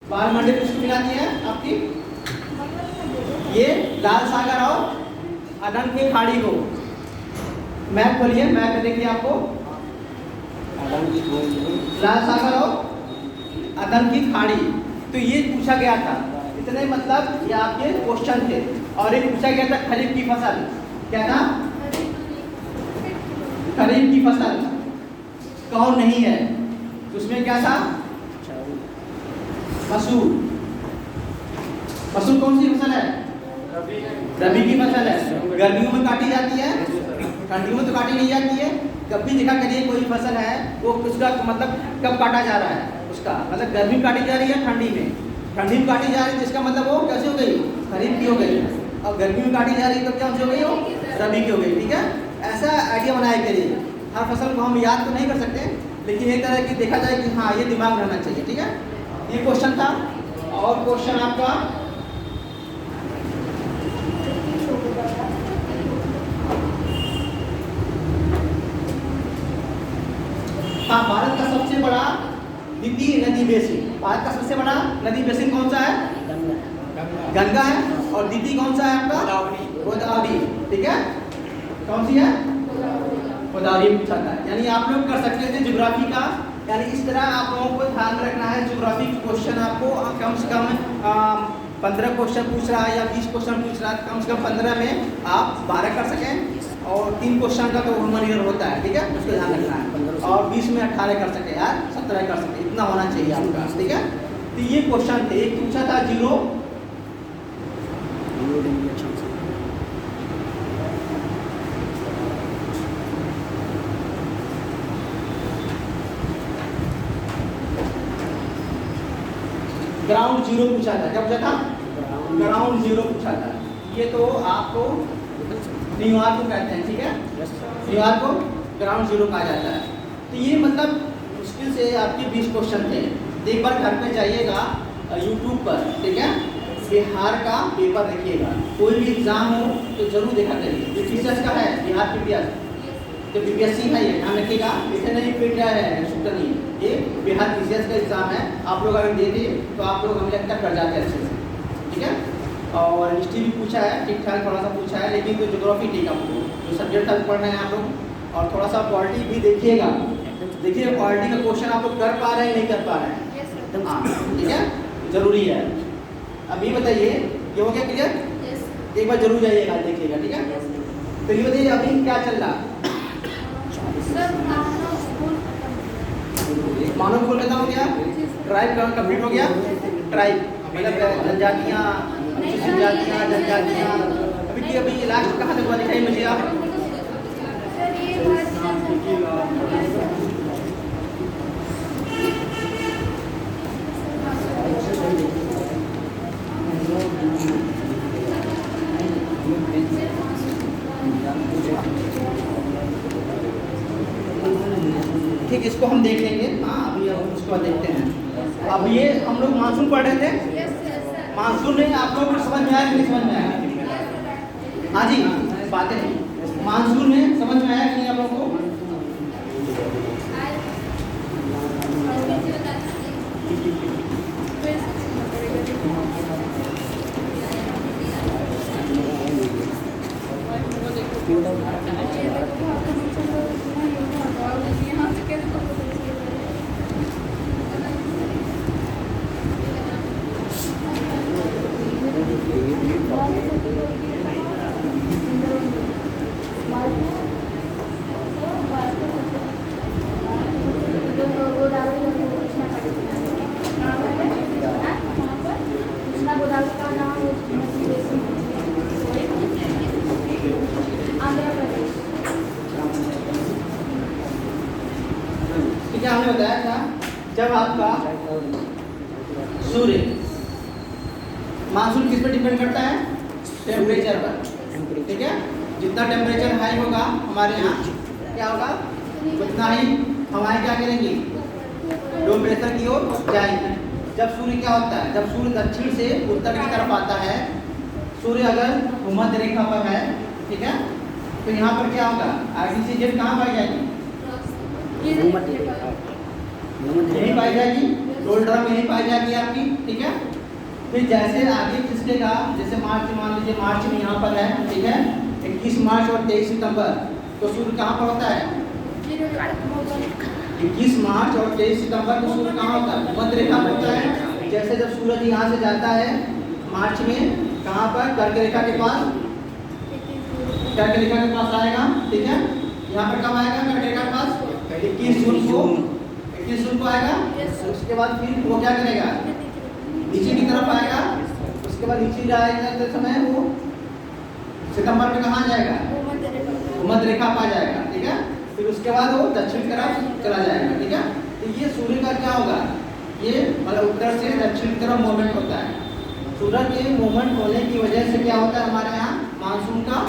बाल मंडी किसको मिलाती है आपकी? ये लाल सागर और अदन की खाड़ी को। मैप खोलिए, मैप में देखिए आपको लाल सागर और अदन की खाड़ी। तो ये पूछा गया था, इतने मतलब ये आपके क्वेश्चन थे। और एक पूछा गया था खरीफ की फसल, क्या था? खरीफ की फसल कौन नहीं है? उसमें क्या था? मसूर। मसूर कौन सी फसल है? रबी की फसल है। गर्मियों में काटी जाती है, ठंडियों में तो काटी नहीं जाती है। कब भी देखा करिए कोई फसल है वो उसका मतलब कब काटा जा रहा है, उसका मतलब गर्मी में काटी जा रही है, ठंडी में। ठंडी में काटी जा रही है जिसका मतलब वो कैसे हो गई? खरीफ की हो गई। और गर्मी में काटी जा रही है तो क्या हो गई? वो रबी की हो गई। ठीक है, ऐसा आइडिया बनाया करिए। हर फसल को हम याद तो नहीं कर सकते, लेकिन एक तरह की देखा जाए कि हाँ ये दिमाग में रहना चाहिए। ठीक है, ये क्वेश्चन था। और क्वेश्चन आपका हाँ, भारत का सबसे बड़ा द्वितीय नदी बेसिन। भारत का सबसे बड़ा नदी बेसिन कौन सा है? गंगा है। और द्वितीय कौन सा है आपका? गोदावरी। ठीक है, कौन सी है? गोदावरी पूछा था। यानी आप लोग कर सकते थे ज्योग्राफी का, यानी इस तरह आप लोगों को ध्यान रखना है। ज्योग्राफी के क्वेश्चन आपको कम से कम 15 क्वेश्चन पूछ रहा है या 20 क्वेश्चन पूछ रहा है, कम से कम 15 में आप 12 कर सकें। और 3 क्वेश्चन का तो ह्यूमन ईयर होता है, ठीक है, उसको ध्यान रखना है। और 20 में 18 कर सके यार, 17 कर सके, इतना होना चाहिए आपका। ठीक है, तो ये क्वेश्चन थे। एक पूछा था जीरो ग्राउंड जीरो पूछा था। क्या पूछा था? ग्राउंड जीरो पूछा था। ये तो आपको न्यूयॉर्क को कहते हैं, ठीक है, न्यूयॉर्क को ग्राउंड जीरो कहा जाता है। तो ये मतलब मुश्किल से आपके 20 क्वेश्चन थे। तो एक बार घर पे जाइएगा यूट्यूब पर, ठीक है, बिहार का पेपर देखिएगा। कोई भी एग्जाम हो तो जरूर देखा करिए। ये पीसीएस का है, बिहार पीपीएस, तो बीपीएससी है, ये ध्यान रखिएगा। इसे नहीं फिर क्या है सूत्र नहीं, ये बिहार पीसीएस का एग्जाम है। आप लोग अगर देते तो आप लोग हमें लगता कर जाते अच्छे से। ठीक है, और हिस्ट्री भी पूछा है, ठीक ठाक थोड़ा सा पूछा है, लेकिन तो ज्योग्राफी ठीक आपको जो सब्जेक्ट तक पढ़ रहे हैं आप लोग। और थोड़ा सा पॉलिटी भी देखिएगा। देखिए पॉलिटी का क्वेश्चन आप लोग कर पा रहे हैं नहीं कर पा रहे हैं। हाँ, ठीक है, जरूरी है। अभी बताइए ये हो गया क्लियर? एक बार जरूर जाइएगा देखिएगा। ठीक है, तो ये बताइए अभी क्या चल रहा? मानव स्कूल खत्म हो गया, ट्राइब कंप्लीट हो गया। ट्राइब मतलब जनजातियाँ, जनजातियाँ। अभी लास्ट कहाँ तक हुआ दिखाई मुझे आप? ठीक, इसको हम देख लेंगे। हाँ, अभी उसको देखते हैं। अब ये हम लोग मानसून पढ़ रहे थे। मानसून में आप लोग को समझ में आया कि नहीं समझ में आया? हाँ जी, बातें नहीं। मानसून में समझ में आया कि नहीं आप लोगों को? क्या हमने बताया था, जब आपका सूर्य, मानसून किस पर डिपेंड करता है? टेम्परेचर पर। ठीक है, जितना टेम्परेचर हाई होगा हमारे यहाँ क्या होगा, उतना ही हवाएं क्या करेंगी, लो प्रेशर की ओर जाएंगी। जब सूर्य क्या होता है, जब सूर्य दक्षिण से उत्तर की तरफ आता है, सूर्य अगर भूमध्य रेखा पर है, ठीक है, तो यहाँ पर क्या होगा, आईडीसी जेड कहाँ पाई जाएगी? यही पाई जाएगी। डोल्ड्रम यहीं पाई जाएगी आपकी, ठीक है। फिर जैसे आगे खिसकेगा, जैसे मार्च मान लीजिए, मार्च में यहाँ पर है, ठीक है, 21 मार्च और 23 सितंबर, तो सूर्य कहाँ पर होता है? 21 मार्च और 23 सितंबर को सूर्य कहाँ होता है? भूमध्य रेखा पर होता है। जैसे जब सूरज यहाँ से जाता है मार्च में, कहाँ पर? कर्क रेखा के पास, कर्क रेखा के पास आएगा, ठीक है। यहाँ पर कब आएगा कर्क रेखा के पास? 21 जून को, 21 जून को आएगा। उसके बाद फिर वो क्या करेगा? नीचे की तरफ आएगा। उसके बाद नीचे जाएगा समय वो सितंबर में कहाँ जाएगा? भूमध्य रेखा पा जाएगा, ठीक है। फिर उसके बाद वो दक्षिण की तरफ चला जाएगा, ठीक है। तो ये सूर्य का क्या होगा? ये मतलब उत्तर से दक्षिण की तरफ मूवमेंट होता है। सूरज के मूवमेंट होने की वजह से क्या होता है? हमारे यहाँ मानसून का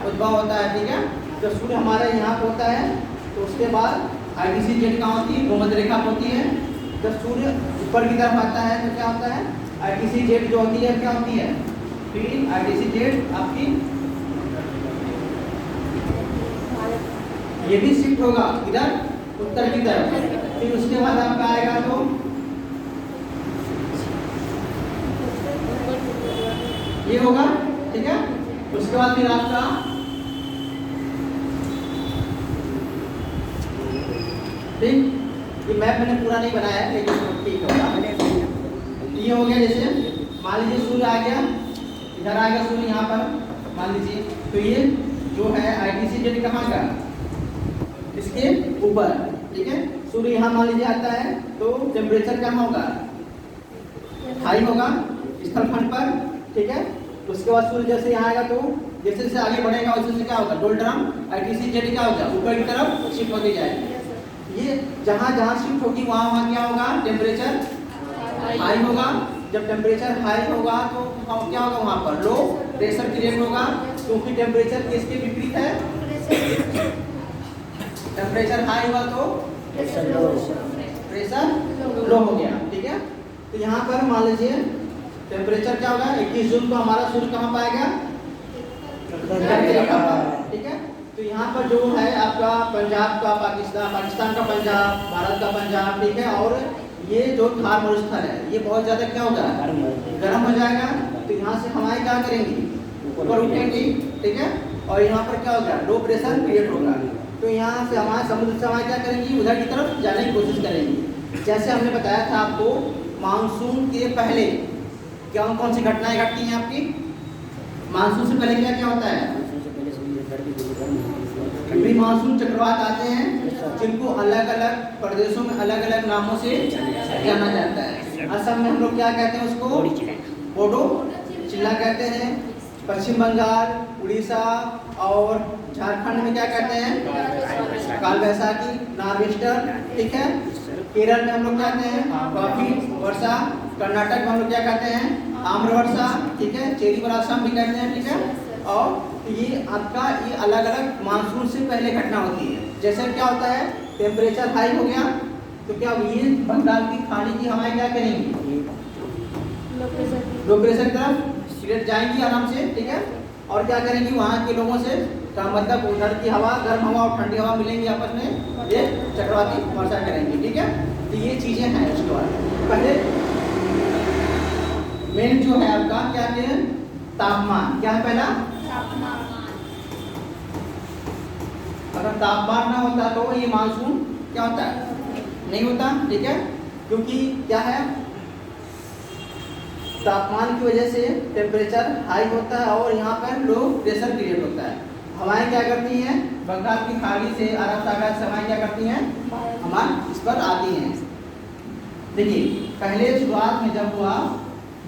उद्भव होता है, ठीक है। जब सूर्य हमारे यहाँ पर होता है तो उसके बाद ITC जेट कहाँ होती है? भूमध्य रेखा होती है। जब सूर्य ऊपर की तरफ आता है तो क्या होता है? ITC जेट जो होती है क्या होती है? फिर ITC जेट आपकी ये भी शिफ्ट होगा इधर उत्तर की तरफ। फिर उसके बाद आपका आएगा तो ये होगा, ठीक है। उसके बाद फिर आपका ठीक, ये मैप मैंने पूरा नहीं बनाया है लेकिन ठीक होगा। ये हो गया, जैसे मान लीजिए सूर्य आ गया, इधर आएगा सूर्य यहाँ पर मान लीजिए, तो ये जो है ITC जेट कहाँ का? इसके ऊपर, ठीक है। सूर्य यहाँ मान लीजिए आता है तो टेम्परेचर कहाँ होगा? हाई होगा स्थलखंड पर, ठीक है। उसके बाद सूर्य जैसे यहाँ आएगा तो जैसे जैसे आगे बढ़ेगा वैसे से क्या होगा? डोल्ड्रम ITC जेट क्या होगा? ऊपर की तरफ शिफ्ट होती जाएगी। ये जहाँ जहाँ शिफ्ट होगी वहाँ वहाँ क्या होगा? टेम्परेचर हाई होगा। जब टेम्परेचर हाई होगा तो क्या होगा? वहाँ पर लो प्रेशर क्रिएट होगा, क्योंकि टेम्परेचर किसके विपरीत है? टेम्परेचर हाई हुआ तो प्रेशर लो हो गया, ठीक है। तो यहाँ पर मान लीजिए टेम्परेचर क्या होगा? 21 जून को हमारा सूर्य कहाँ पाएगा? ठीक है। तो यहाँ पर जो है आपका पंजाब का पाकिस्तान का पंजाब, भारत का पंजाब, ठीक है। और ये जो थार मरुस्थल है ये बहुत ज़्यादा क्या होगा? गर्म हो जाएगा। तो यहाँ से हवाएं क्या करेंगी? ऊपर उठेंगी, ठीक है। और यहाँ पर क्या होगा? लो प्रेशर क्रिएट होगा। तो यहाँ से हमारे समुद्र से हवाएं क्या करेंगी? उधर की तरफ जाने की कोशिश करेंगी। जैसे हमने बताया था आपको, मानसून के पहले क्या कौन सी घटनाएं घटती हैं आपकी? मानसून से पहले क्या क्या होता है? प्री मानसून चक्रवात आते हैं, जिनको अलग अलग प्रदेशों में अलग अलग नामों से जाना जाता है। असम में हम लोग क्या कहते हैं उसको? बोडो चिल्ला कहते हैं। पश्चिम बंगाल, उड़ीसा और झारखंड में क्या कहते हैं? काल बैसाखी, नार्वेस्टर, ठीक है। केरल में हम लोग कहते हैं कॉफी वर्षा। कर्नाटक में हम लोग क्या कहते हैं? आम्र वर्षा, ठीक है। चेरी वर्षा भी कहते हैं, ठीक है। और ये आपका ये अलग अलग मानसून से पहले घटना होती है। जैसे क्या होता है? टेम्परेचर हाई हो गया तो क्या ये बंगाल की खाड़ी की हवाएं क्या करेंगी? लो प्रेशर की तरफ सिगरेट जाएंगी आराम से, ठीक है। और क्या करेंगी? वहाँ के लोगों से का मतलब उधर की हवा, गर्म हवा और ठंडी हवा मिलेंगी आपस में, ये चक्रवाती वर्षा करेंगी, ठीक है। तो ये चीज़ें हैं। उसके बाद पहले मेन जो है आपका क्या है? तापमान। क्या है पहला? अगर तापमान ना होता तो ये मानसून क्या होता है? नहीं होता, ठीक है। क्योंकि क्या है? तापमान की वजह से टेम्परेचर हाई होता है और यहाँ पर लो प्रेशर क्रिएट होता है। हवाएं क्या करती हैं? बंगाल की खाड़ी से, अरब सागर से हवाएं क्या करती हैं? हमारे इस पर आती हैं। देखिए पहले शुरुआत में जब हुआ,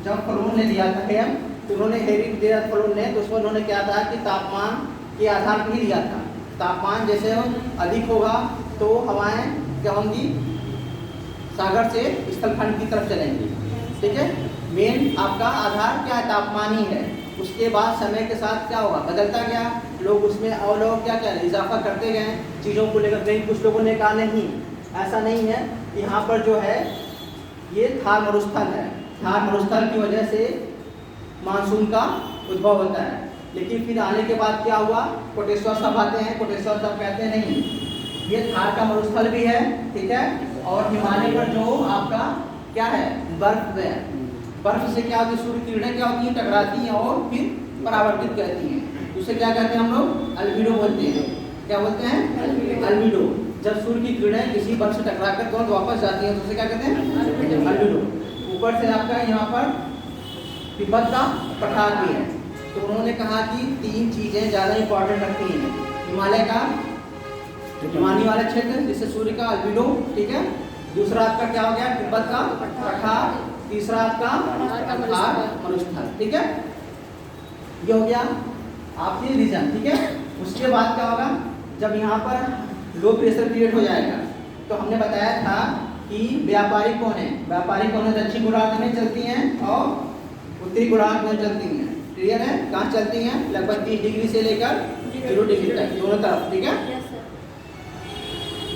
जब फलोन ने दिया था क्या, तो उन्होंने हेरी दिया फलोन ने, तो उसमें उन्होंने क्या था कि तापमान के आधार पर ही दिया था। तापमान जैसे अधिक होगा तो हवाएं क्या होंगी? सागर से स्थलखंड की तरफ चलेंगी, ठीक है। मेन आपका आधार क्या है? तापमान ही है। उसके बाद समय के साथ क्या होगा? बदलता गया, लोग उसमें और लोग क्या क्या इजाफा करते गए चीज़ों को लेकर। कहीं कुछ लोगों ने कहा नहीं, ऐसा नहीं है। यहाँ पर जो है ये थार मरुस्थल है। थार मरुस्थल की वजह से मानसून का उद्भव होता है। लेकिन फिर आने के बाद क्या हुआ? कोटेश्वर साहब आते हैं। कोटेश्वर साहब कहते हैं नहीं, ये थार का मरुस्थल भी है, ठीक है। और हिमालय पर जो आपका क्या है, बर्फ है। बर्फ से क्या होती है, सूर्य किरणें क्या होती हैं, टकराती हैं और फिर परावर्तित करती हैं। उसे क्या कहते हैं हम लोग, अल्बिडो बोलते हैं। क्या बोलते हैं, अल्बिडो। जब सूर्य की किरणें किसी बर्फ से टकराकर तुरंत वापस जाती हैं तो उसे क्या कहते हैं, अल्बिडो। ऊपर से आपका यहाँ पर तिब्बत का पठार भी है। तो उन्होंने कहा कि 3 चीजें ज्यादा इंपॉर्टेंट रखती हैं, हिमालय का हिमानी वाला क्षेत्र जिससे सूर्य का अल्बिडो, ठीक है, दूसरा आपका क्या हो गया, तिब्बत का पठार, तीसरा आपका मरुस्थल, ठीक है। ये हो गया आपके रीजन, ठीक है। उसके बाद क्या होगा, जब यहाँ पर लो प्रेशर क्रिएट हो जाएगा तो हमने बताया था कि व्यापारी कौन है, व्यापारी कौन है, दक्षिण गोलार्ध में चलती हैं और उत्तरी गोलार्ध में चलती हैं। क्लियर है, कहाँ चलती हैं, लगभग 30 डिग्री से लेकर 0 डिग्री तक दोनों तरफ, ठीक है।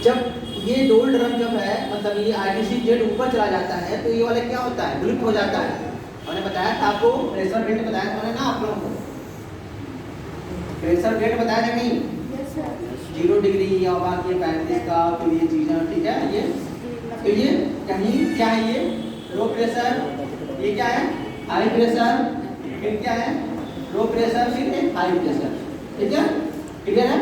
जब ये डोल्ड ड्रम जब है, मतलब ये ITC-Z ऊपर चला जाता है तो ये वाला क्या होता है, विलुप्त हो जाता है। मैंने बताया था आपको, प्रेशर बेल्ट बताया था ना आप लोगों को, प्रेशर बेल्ट बताया था नहीं, 0 डिग्री और बाकी 35 का, फिर ये चीज़ें, ठीक है। ये तो ये कहीं क्या है, ये लो प्रेशर, ये क्या है, हाई प्रेशर, फिर क्या है, लो प्रेशर, फिर हाई प्रेशर, ठीक है। क्लियर है,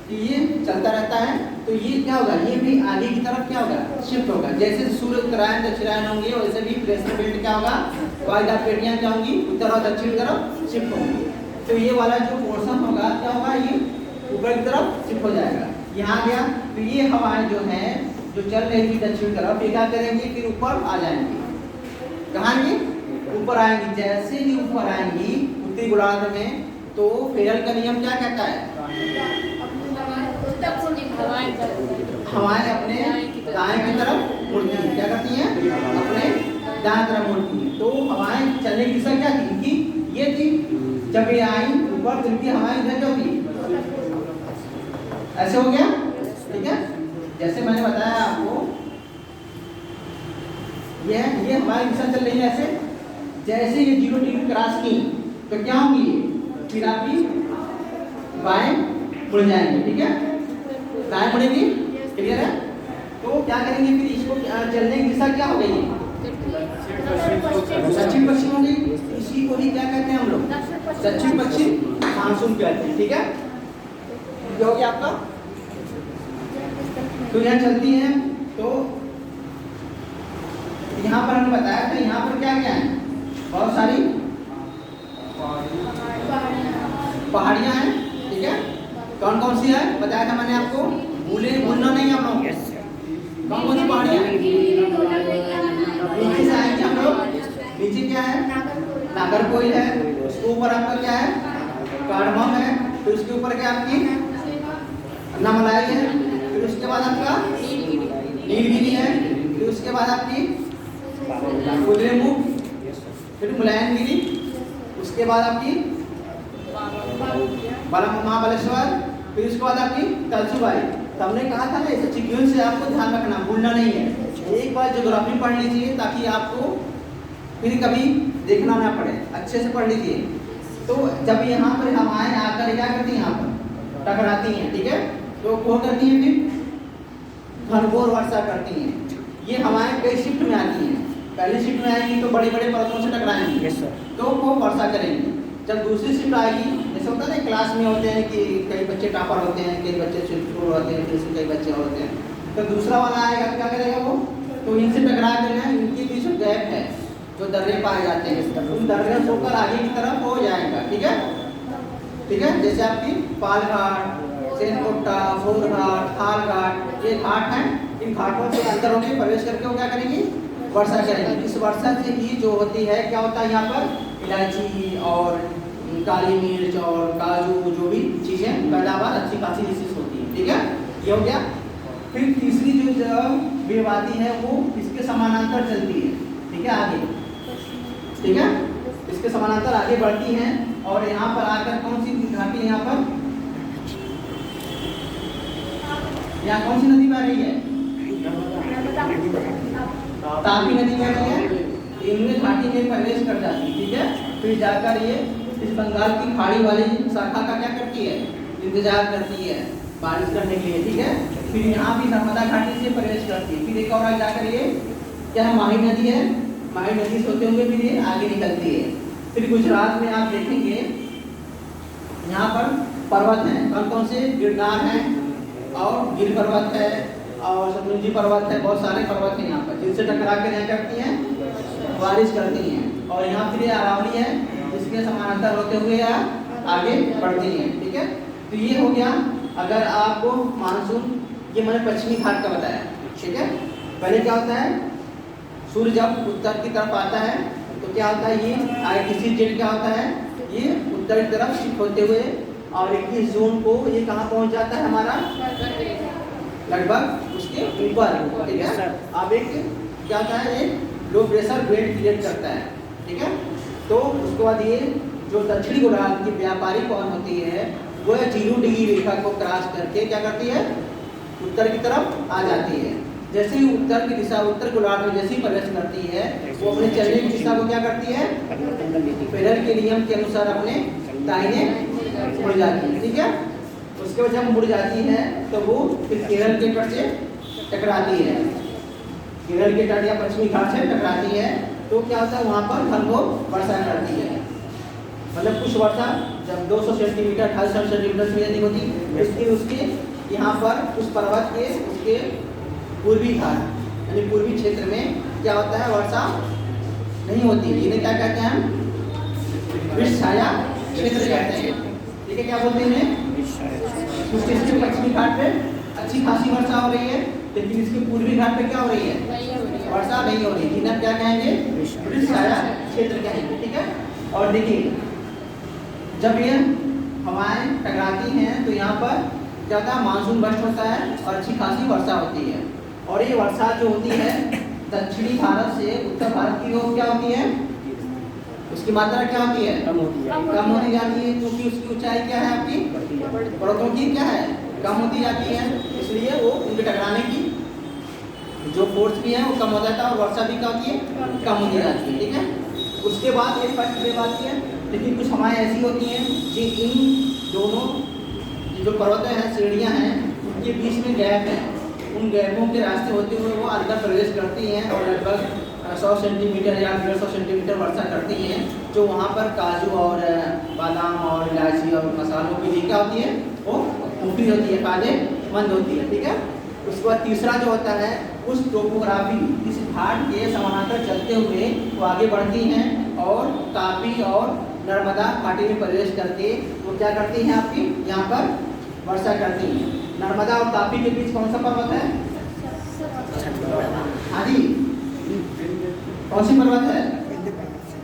तो ये चलता रहता है। तो ये क्या होगा, ये भी आगे की तरफ क्या होगा, शिफ्ट होगा। जैसे सूर्य उत्तरायण दक्षिणायन होंगे वैसे भी प्रेशर बेल्ट क्या होगा, वायुदाब पेटियां क्या होंगी, उत्तर और दक्षिण की तरफ शिफ्ट होंगी। तो ये वाला जो पोर्शन होगा क्या होगा, ये ऊपर की तरफ शिफ्ट हो जाएगा। यहाँ गया तो ये हवाएं जो है जो चल रही थी दक्षिण तरफ, ये क्या करेंगी, फिर ऊपर आ जाएंगी। कहाँ आएंगी, ऊपर आएंगी। जैसे ही ऊपर आएंगी उत्तरी गोलार्ध में तो फेरल का नियम क्या कहता है, हवाएं अपने दाएं की तरफ मुड़ती हैं। क्या करती हैं, अपने दाएं तरफ मुड़ती हैं। तो हवाएं चलने की दिशा क्या थी इनकी, ये थी। जब ये आई ऊपर तो इनकी हवाएं इधर क्यों थी, ऐसे हो गया, ठीक है। जैसे मैंने बताया आपको, ये हमारी दिशा चल रही है ऐसे। जैसे ये 0 डिग्री क्रॉस की तो क्या होंगी, फिर आपकी बाएं मुड़ जाएंगे, ठीक है, दाएं मुड़ेंगी। क्लियर है, तो क्या करेंगे, फिर इसको चलने की दिशा क्या हो गई, दक्षिण पश्चिम हो गई। इसी को ही क्या कहते हैं हम लोग, दक्षिण पश्चिम मानसून कहते हैं, ठीक है। ये हो गया आपका। तो यहाँ चलती हैं, तो यहाँ पर हमने बताया था, यहाँ पर क्या क्या है, बहुत सारी पहाड़ियाँ हैं, ठीक है। कौन कौन सी है बताया था मैंने आपको, भूलना नहीं हम लोग। कौन कौन सी पहाड़ियाँ, नीचे से आएंगे हम लोग, नीचे क्या है, नागरकोइल है, उसके ऊपर आपका क्या है, कार्डमम है, फिर उसके ऊपर क्या आपकी अन्नामलाई है, फिर उसके बाद आपका नीलगिरी है, फिर उसके बाद आपकी कुद्रेमुख, फिर मुलायनगिरी, उसके बाद आपकी महाबलेश्वर, फिर उसके बाद आपकी कलसुबाई। तो हमने कहा था ना, इसे सीक्वेंस से आपको ध्यान रखना, भूलना नहीं है। एक बार ज्योग्राफी पढ़ लीजिए ताकि आपको फिर कभी देखना ना पड़े, अच्छे से पढ़ लीजिए। तो जब यहाँ पर हवाएं आकर क्या करती हैं, यहाँ पर टकराती हैं, ठीक है, तो क्या करती हैं, फिर घनघोर वर्षा करती हैं। ये हवाएं कई शिफ्ट में आती हैं। पहली शिफ्ट में आएंगी तो बड़े बड़े पर्वतों से टकराएंगी, तो वो वर्षा करेंगी। जब दूसरी शिफ्ट आएगी, जैसे होता है ना क्लास में होते हैं कि कई बच्चे टॉपर होते हैं, कई बच्चे शिफ्ट होते हैं, फिर कई बच्चे होते हैं, तो दूसरा वाला आएगा क्या करेगा वो, तो इनसे टकरा देना, इनके बीच में गैप है जो दर्रे पाए जाते हैं, उन दर्रे से होकर आगे की तरफ हो जाएगा, ठीक है, ठीक है। जैसे आपकी पाल घाट, सेनकोटा, भोर घाट, थाल घाट, ये घाट हैं। इन घाटों से अंदर होंगे, प्रवेश करके वो क्या करेंगी, वर्षा करेंगी। इस वर्षा से ही जो होती है, क्या होता है, यहाँ पर इलायची और काली मिर्च और काजू, जो भी चीज़ें पैदावार अच्छी खासी डिशेस होती है, ठीक है। ये हो गया। फिर तीसरी जो वेव आती है वो इसके समानांतर चलती है, ठीक है, आगे, ठीक है, इसके समानांतर आगे बढ़ती हैं और यहाँ पर आकर कौन सी घाटी, यहाँ पर यहाँ कौन सी नदी बह रही है, तापी नदी बह रही है। इनमें घाटी में प्रवेश कर जाती है, ठीक है। फिर जाकर ये इस बंगाल की खाड़ी वाली शाखा का क्या करती है, इंतजार करती है बारिश करने के लिए, ठीक है। फिर यहाँ भी नर्मदा घाटी से प्रवेश करती है। फिर एक और जाकर ये क्या है, माही नदी है, माही नदी से होते हुए फिर ये आगे निकलती है। फिर गुजरात में आप देखेंगे यहाँ पर पर्वत हैं, कौन कौन से, गिरनार है और गिर पर्वत है और सतलुजी पर्वत है, बहुत सारे पर्वत हैं यहाँ पर, जिनसे टकरा कर यहाँ करती हैं, बारिश करती हैं। और यहाँ फिर ये अरावली है, जिसके समानांतर होते हुए आगे बढ़ती हैं। ठीक है, तो ये हो गया। अगर आपको मानसून, ये मैंने पश्चिमी घाट का बताया। ठीक है, पहले क्या होता है, सूर्य जब उत्तर की तरफ आता है तो क्या होता है, ये आईटीसी जेट क्या होता है, ये उत्तर की तरफ शिफ्ट होते हुए और 21 जून को ये कहाँ पहुँच जाता है हमारा, लगभग उसके ऊपर। ठीक है, अब एक क्या होता है, एक लो प्रेशर बेल्ट क्रिएट करता है। ठीक है, तो उसके बाद ये जो दक्षिणी गोलार्ध की व्यापारिक कौन होती है, वो 0 डिग्री रेखा को क्रॉस करके क्या करती है, उत्तर की तरफ आ जाती है। जैसे ही उत्तर की दिशा, उत्तर गोलार्ध में जैसे ही प्रवेश करती है, वो अपने चलने की दिशा को क्या करती है, फेडरल के नियम के अनुसार अपने दाहिने मुड़ जाती है। ठीक है, उसके बाद जब मुड़ जाती है तो वो फिर केरल के तट से टकराती है, केरल के तट या पश्चिमी घाट से टकराती है। तो क्या होता है, वहाँ पर घनघोर वर्षा करती है, मतलब कुछ वर्षा जब 200 सेंटीमीटर 250 सेंटीमीटर से अधिक होती, इसकी उसके यहाँ पर उस पर्वत के उसके पूर्वी घाट यानी पूर्वी क्षेत्र में क्या होता है, वर्षा नहीं होती। इन्हें क्या कहते हैं, विष छाया क्षेत्र कहते हैं। ठीक है, क्या बोलते हैं, इसके पश्चिमी घाट पे अच्छी खासी वर्षा हो रही है, लेकिन इसके पूर्वी घाट पे क्या हो रही है, वर्षा नहीं हो रही। इन्हें क्या कहेंगे, विष छाया क्षेत्र कहेंगे। ठीक है, और देखिए जब ये हवाएं टकराती हैं तो यहाँ पर क्या होता है, मानसून बस्ट होता है और अच्छी खासी वर्षा होती है। और ये वर्षा जो होती है दक्षिणी भारत से उत्तर भारत की ओर क्या होती है, उसकी मात्रा क्या होती है, कम होती जाती है, क्योंकि उसकी ऊंचाई क्या है, आपकी पर्वतों की क्या है, कम होती जाती है, इसलिए वो उनके टकराने की जो फोर्स भी है वो कम हो जाता है और वर्षा भी क्या होती है, कम होती जाती है। ठीक है, उसके बाद एक फर्स्ट वेव आती है, लेकिन कुछ हवाएं ऐसी होती हैं कि इन दोनों जो पर्वत हैं, श्रेणियाँ हैं, उनके बीच में गैप है, उन गैपों के रास्ते होते हुए वो अंदर प्रवेश करती हैं और लगभग 100 सेंटीमीटर या 150 सेंटीमीटर वर्षा करती हैं, जो वहाँ पर काजू और बादाम और इलायची और मसालों की भी क्या होती है, वो मुफीद होती है, फायदेमंद होती है। ठीक है, उसके बाद तीसरा जो होता है, उस टोपोग्राफी, इस घाट के समानांतर चलते हुए वो आगे बढ़ती हैं और तापी और नर्मदा घाटी में प्रवेश करके वो क्या करती हैं, आपकी यहाँ पर वर्षा करती हैं। नर्मदा और तापी के बीच कौन सा पर्वत है, हाँ जी, कौन सी पर्वत है,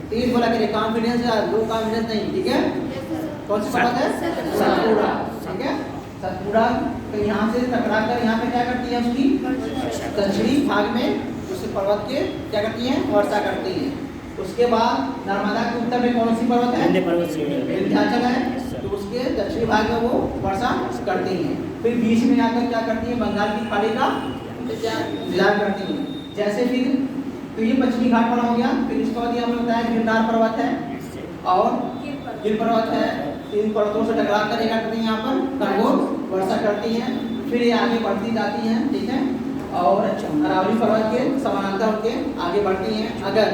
तेज बोला करिए, कॉन्फिडेंस या लो कॉन्फिडेंस नहीं। ठीक है, कौन सी पर्वत है, सतपुड़ा। ठीक है, सतपुड़ा तो यहाँ से टकरा कर यहाँ पे क्या करती है, उसकी दक्षिणी भाग में उस पर्वत के क्या करती है, वर्षा करती है। उसके बाद नर्मदा के उत्तर में कौन सी पर्वत है, विंध्याचल है, तो उसके दक्षिणी भाग में वो वर्षा करती हैं। फिर बीच में आकर क्या करती है, बंगाल की खाड़ी का इंतजार करती हैं। जैसे फिर तो ये पश्चिमी घाट वाला हो गया। फिर इसके बाद ये हमने बताया गिरनार पर्वत है और गिर पर्वत है, इन पर्वतों से टकरा कर क्या करती है, यहाँ पर घनघोर वर्षा करती हैं। फिर ये आगे बढ़ती जाती हैं। ठीक है, और अरावली पर्वत के समानांतर होकर आगे बढ़ती हैं। अगर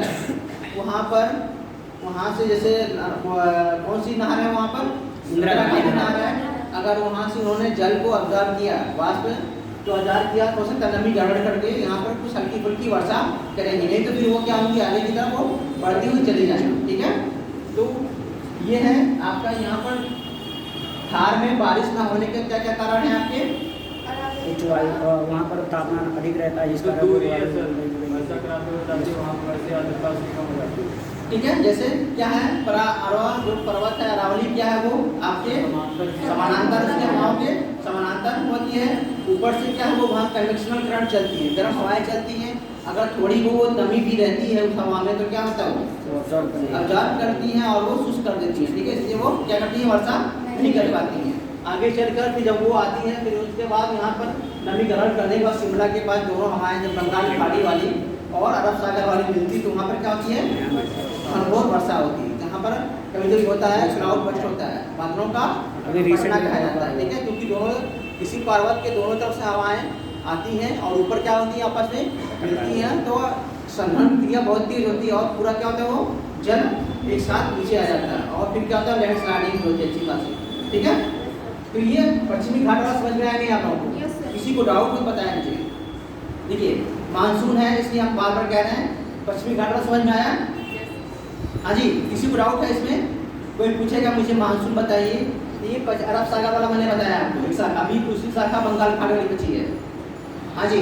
वहाँ से जैसे कौन सी नहर है वहाँ पर, इंदिरा गांधी नहर है, अगर वहाँ से उन्होंने जल को अब्जॉर्ब किया, वाष्प तो अब्जॉर्ब किया, तो उसे नमी गड़बड़ करके यहाँ पर कुछ हल्की फुल्की वर्षा करेंगे, नहीं तो फिर वो क्या होंगी, आगे की तरफ वो बढ़ती हुई चली जाएगी। ठीक है, तो ये है आपका यहाँ पर थार में बारिश ना होने के क्या क्या कारण है आपके, वहाँ पर तापमान अधिक रहता है, जिसका ठीक है। जैसे क्या है, जो पर्वत है अरावली क्या है, वो आपके समानांतर उसके हवाओं के समानांतर होती है। ऊपर से क्या है, वो वहाँ कन्वेक्शनल करंट चलती है, गर्म हवाएं चलती हैं। अगर थोड़ी वो नमी भी रहती है उस हवा में तो क्या होता है, वो अब्जॉर्ब करती हैं और वो शुष्क कर देती है। ठीक है, इसलिए वो क्या करती है, वर्षा नहीं कर पाती हैं। आगे चलकर फिर जब वो आती है, फिर उसके बाद यहाँ पर नमी ग्रहण करने के बाद शिमला के पास दोनों हवाएं जब बंगाल की खाड़ी वाली और अरब सागर वाली मिलती, तो वहाँ पर क्या होती है, घनघोर वर्षा होती है। जहाँ पर कभी कभी होता है क्लाउड बस्ट होता है, बादलों का पटना कहा जाता है। ठीक है, क्योंकि दोनों किसी पर्वत के दोनों तरफ से हवाएं आती हैं और ऊपर क्या होती है, आपस में मिलती हैं, तो संघनन क्रिया बहुत तेज होती है और पूरा क्या होता है वो जल एक साथ नीचे आ जाता है और फिर क्या होता है लैंड स्लाइडिंग होती है अच्छी खासी। ठीक है, तो ये पश्चिमी घाट वाला समझ में आया नहीं आप लोगों को? Yes, sir. किसी को डाउट तो बताया मुझे। देखिए मानसून है इसलिए हम बार बार कह रहे हैं पश्चिमी घाट वाला समझ में आया? हाँ जी, किसी को डाउट है इसमें? कोई पूछेगा मुझे मानसून बताइए, तो ये अरब सागर वाला मैंने बताया आपको एक शाखा, अभी दूसरी शाखा बंगाल खाड़ी वाली बची है। हाँ जी,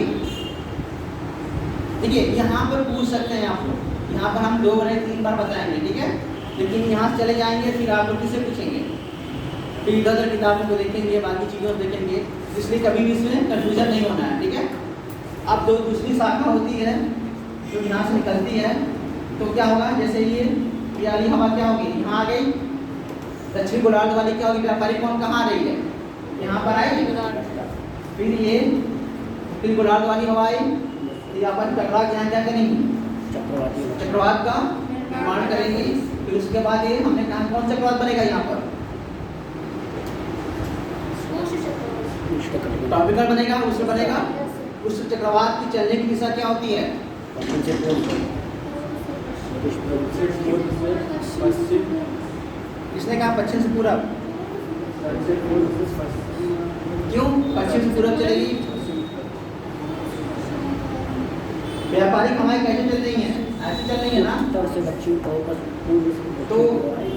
देखिए यहाँ पर पूछ सकते हैं आप लोग, यहाँ पर हम 2 बार 3 बार बताएंगे, ठीक है, लेकिन यहाँ से चले जाएंगे फिर आप लोग किससे पूछेंगे, फिर इधर उधर किताबों को देखेंगे, बाकी चीज़ों को देखेंगे, इसलिए कभी भी इसमें कन्फ्यूजन नहीं होना है। ठीक है, अब दूसरी शाखा होती है जो यहाँ से निकलती है, तो क्या होगा, जैसे ये वाली हवा क्या होगी, यहाँ आ गई, दक्षिणी गोलार्ध वाली क्या होगी, व्यापारिक कौन कहाँ आ रही है, यहाँ पर आई, फिर गोलार्ध वाली हवा आई, तो यहाँ पर टकरा के यहाँ क्या करेंगी, चक्रवात का निर्माण करेंगी। फिर उसके बाद ये हमने कहा कौन सा चक्रवात बनेगा, यहाँ पर ट्रॉपिकल बनेगा, उससे बनेगा। उस चक्रवात की चलने की दिशा क्या होती है, किसने कहा पश्चिम से पूरब, क्यों पश्चिम से पूरब चलेगी, व्यापारिक हवाएं कैसे चल रही हैं, ऐसे चल रही है ना, उत्तर से दक्षिण तो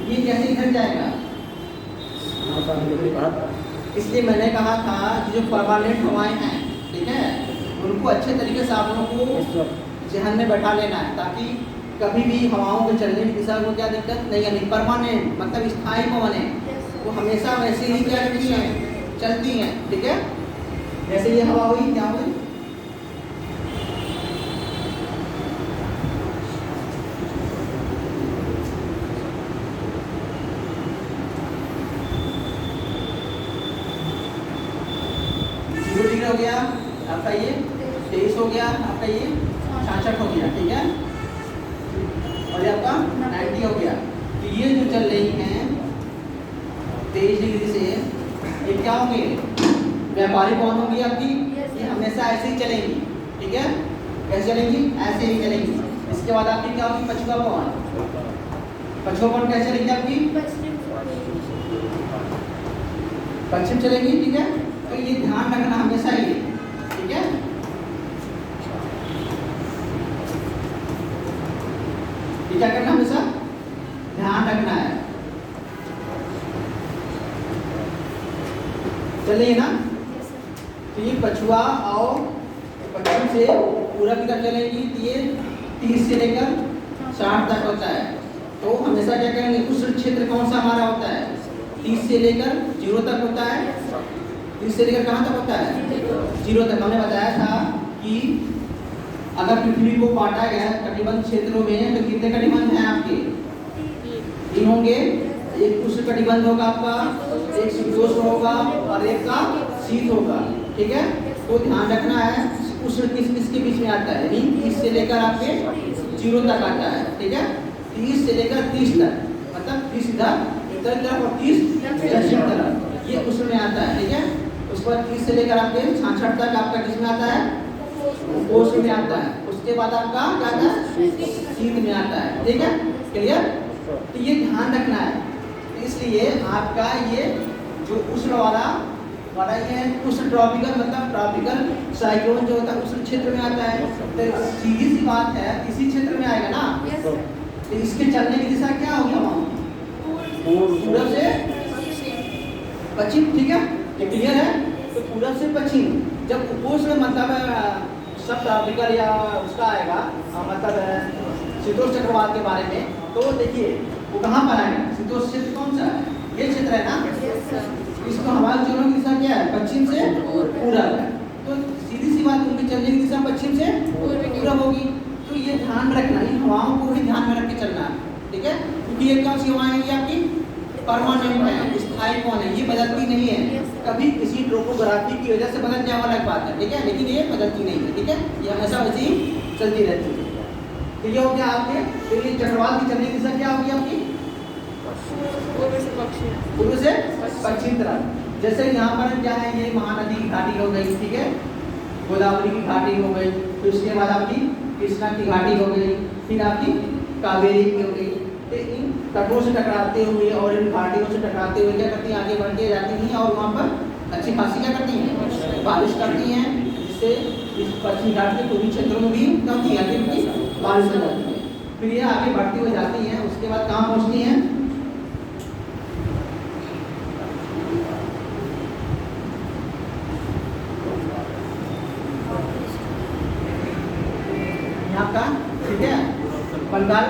ये कैसे इधर जाएगा, इसलिए मैंने कहा था कि जो परमानेंट हवाएं हैं, ठीक है, उनको अच्छे तरीके से आप लोगों को जहन में बैठा लेना है, ताकि कभी भी हवाओं के चलने की दिशा को क्या दिक्कत नहीं आनी। परमानेंट मतलब स्थायी पवन है, वो हमेशा वैसे ही क्या करती हैं, चलती हैं। ठीक है, जैसे ये हवा हुई क्या हुई, हो गया आपका, ये 23 हो गया आपका, ये 66 हो गया, ठीक है, और ये आपका 90 हो गया। तो ये जो चल रही हैं 23 डिग्री से, ये क्या होंगे, व्यापारिक कौन होंगी आपकी, ये हमेशा ऐसे ही चलेंगी। ठीक है, कैसे चलेंगी, ऐसे ही चलेंगी। इसके बाद आपकी क्या होगी, पछुआ पवन, पछुआ पवन कैसे चलेंगी आपकी, पश्चिम चलेंगी। ठीक है, तो ये ध्यान रखना हमेशा ही, ठीक है, ये क्या करना हमेशा ध्यान रखना है। चलिए ना, तो ये पछुआ और पश्चिम से पूरब की तरफ चलेगी, तो ये 30 से लेकर 60 तक होता है। तो हमेशा क्या करेंगे, उस क्षेत्र कौन सा हमारा होता है, 30 से लेकर 0 तक होता है। 30 से लेकर कहाँ तक होता है, 0 तक। हमने बताया था कि अगर पृथ्वी को बांटा गया कटिबंध क्षेत्रों में, तो कितने कटिबंध हैं आपके, 3 होंगे। एक उष्ण कटिबंध होगा आपका, एक शीतोष्ण होगा और एक का शीत होगा। ठीक है, तो ध्यान रखना है, उष्ण किसके बीच में आता है, यानी 30 से लेकर आपके 0 तक आता है। ठीक है, 30 से लेकर 30 तक, मतलब 30 इधर उत्तर तरफ और 30 दक्षिण तरफ, ये उष्ण में आता है। ठीक है, उसके बाद 30 से लेकर आपके 66 तक आपका किसमें आता है, उपोष्ण में आता है। उसके बाद आपका क्या आता है, शीत में आता है। ठीक है, क्लियर, तो ये ध्यान रखना है। इसलिए आपका ये जो उष्ण वाला ये उष्ण ट्रॉपिकल, मतलब ट्रॉपिकल साइक्लोन जो होता है उष्ण क्षेत्र में आता है। तो सीधी सी बात है, इसी क्षेत्र में आएगा ना, तो इसके चलने की दिशा क्या होगी, हम पूरब से पश्चिम। ठीक है, ये क्लियर है। तो पूरब से पश्चिम, जब उपोष्ण मतलब सब ट्रॉपिकल या उसका आएगा, मतलब शीतोष्ण चक्रवात के बारे में, तो देखिए वो कहाँ पर आएगा, शीतोष्ण क्षेत्र कौन सा है, ये क्षेत्र है ना। इसको हमारे चलने की दिशा क्या है, पश्चिम से पूरब है। तो सीधी सी बात, उनकी चलने की दिशा पश्चिम से पूरब होगी। तो ये ध्यान रखना, इन हवाओं को भी ध्यान में रख के चलना है। ठीक है, क्योंकि ये कौन सी हवाएं हैं, आपकी परमानेंट है, स्थायी कौन है, ये बदलती नहीं है। कभी किसी ट्रोपोग्राफी की वजह से बदल जाए अलग बात है, ठीक है, लेकिन ये बदलती नहीं है। ठीक है, ये हमेशा वैसे ही चलती रहती है। तो ये हो गया आपके, फिर ये चक्रवात की चलने की दिशा क्या होगी आपकी, पूर्व से पश्चिम तरफ। जैसे यहाँ पर क्या है, ये महानदी की घाटी हो गई, ठीक है, गोदावरी की घाटी हो गई। फिर उसके बाद आपकी कृष्णा की घाटी हो गई, फिर आपकी कावेरी की हो गई। तो इन तटों से टकराते हुए और इन घाटियों से टकराते हुए क्या करती हैं, आगे बढ़ के जाती हैं और वहाँ पर अच्छी खासी क्या करती हैं, बारिश करती हैं, जिससे इस पश्चिमी घाट के पूर्वी क्षेत्रों में भी क्या होती है, बारिश हो जाती है। फिर ये आगे बढ़ती हुई जाती हैं, उसके बाद कहाँ पहुँचती हैं, यहाँ का, ठीक है, बंगाल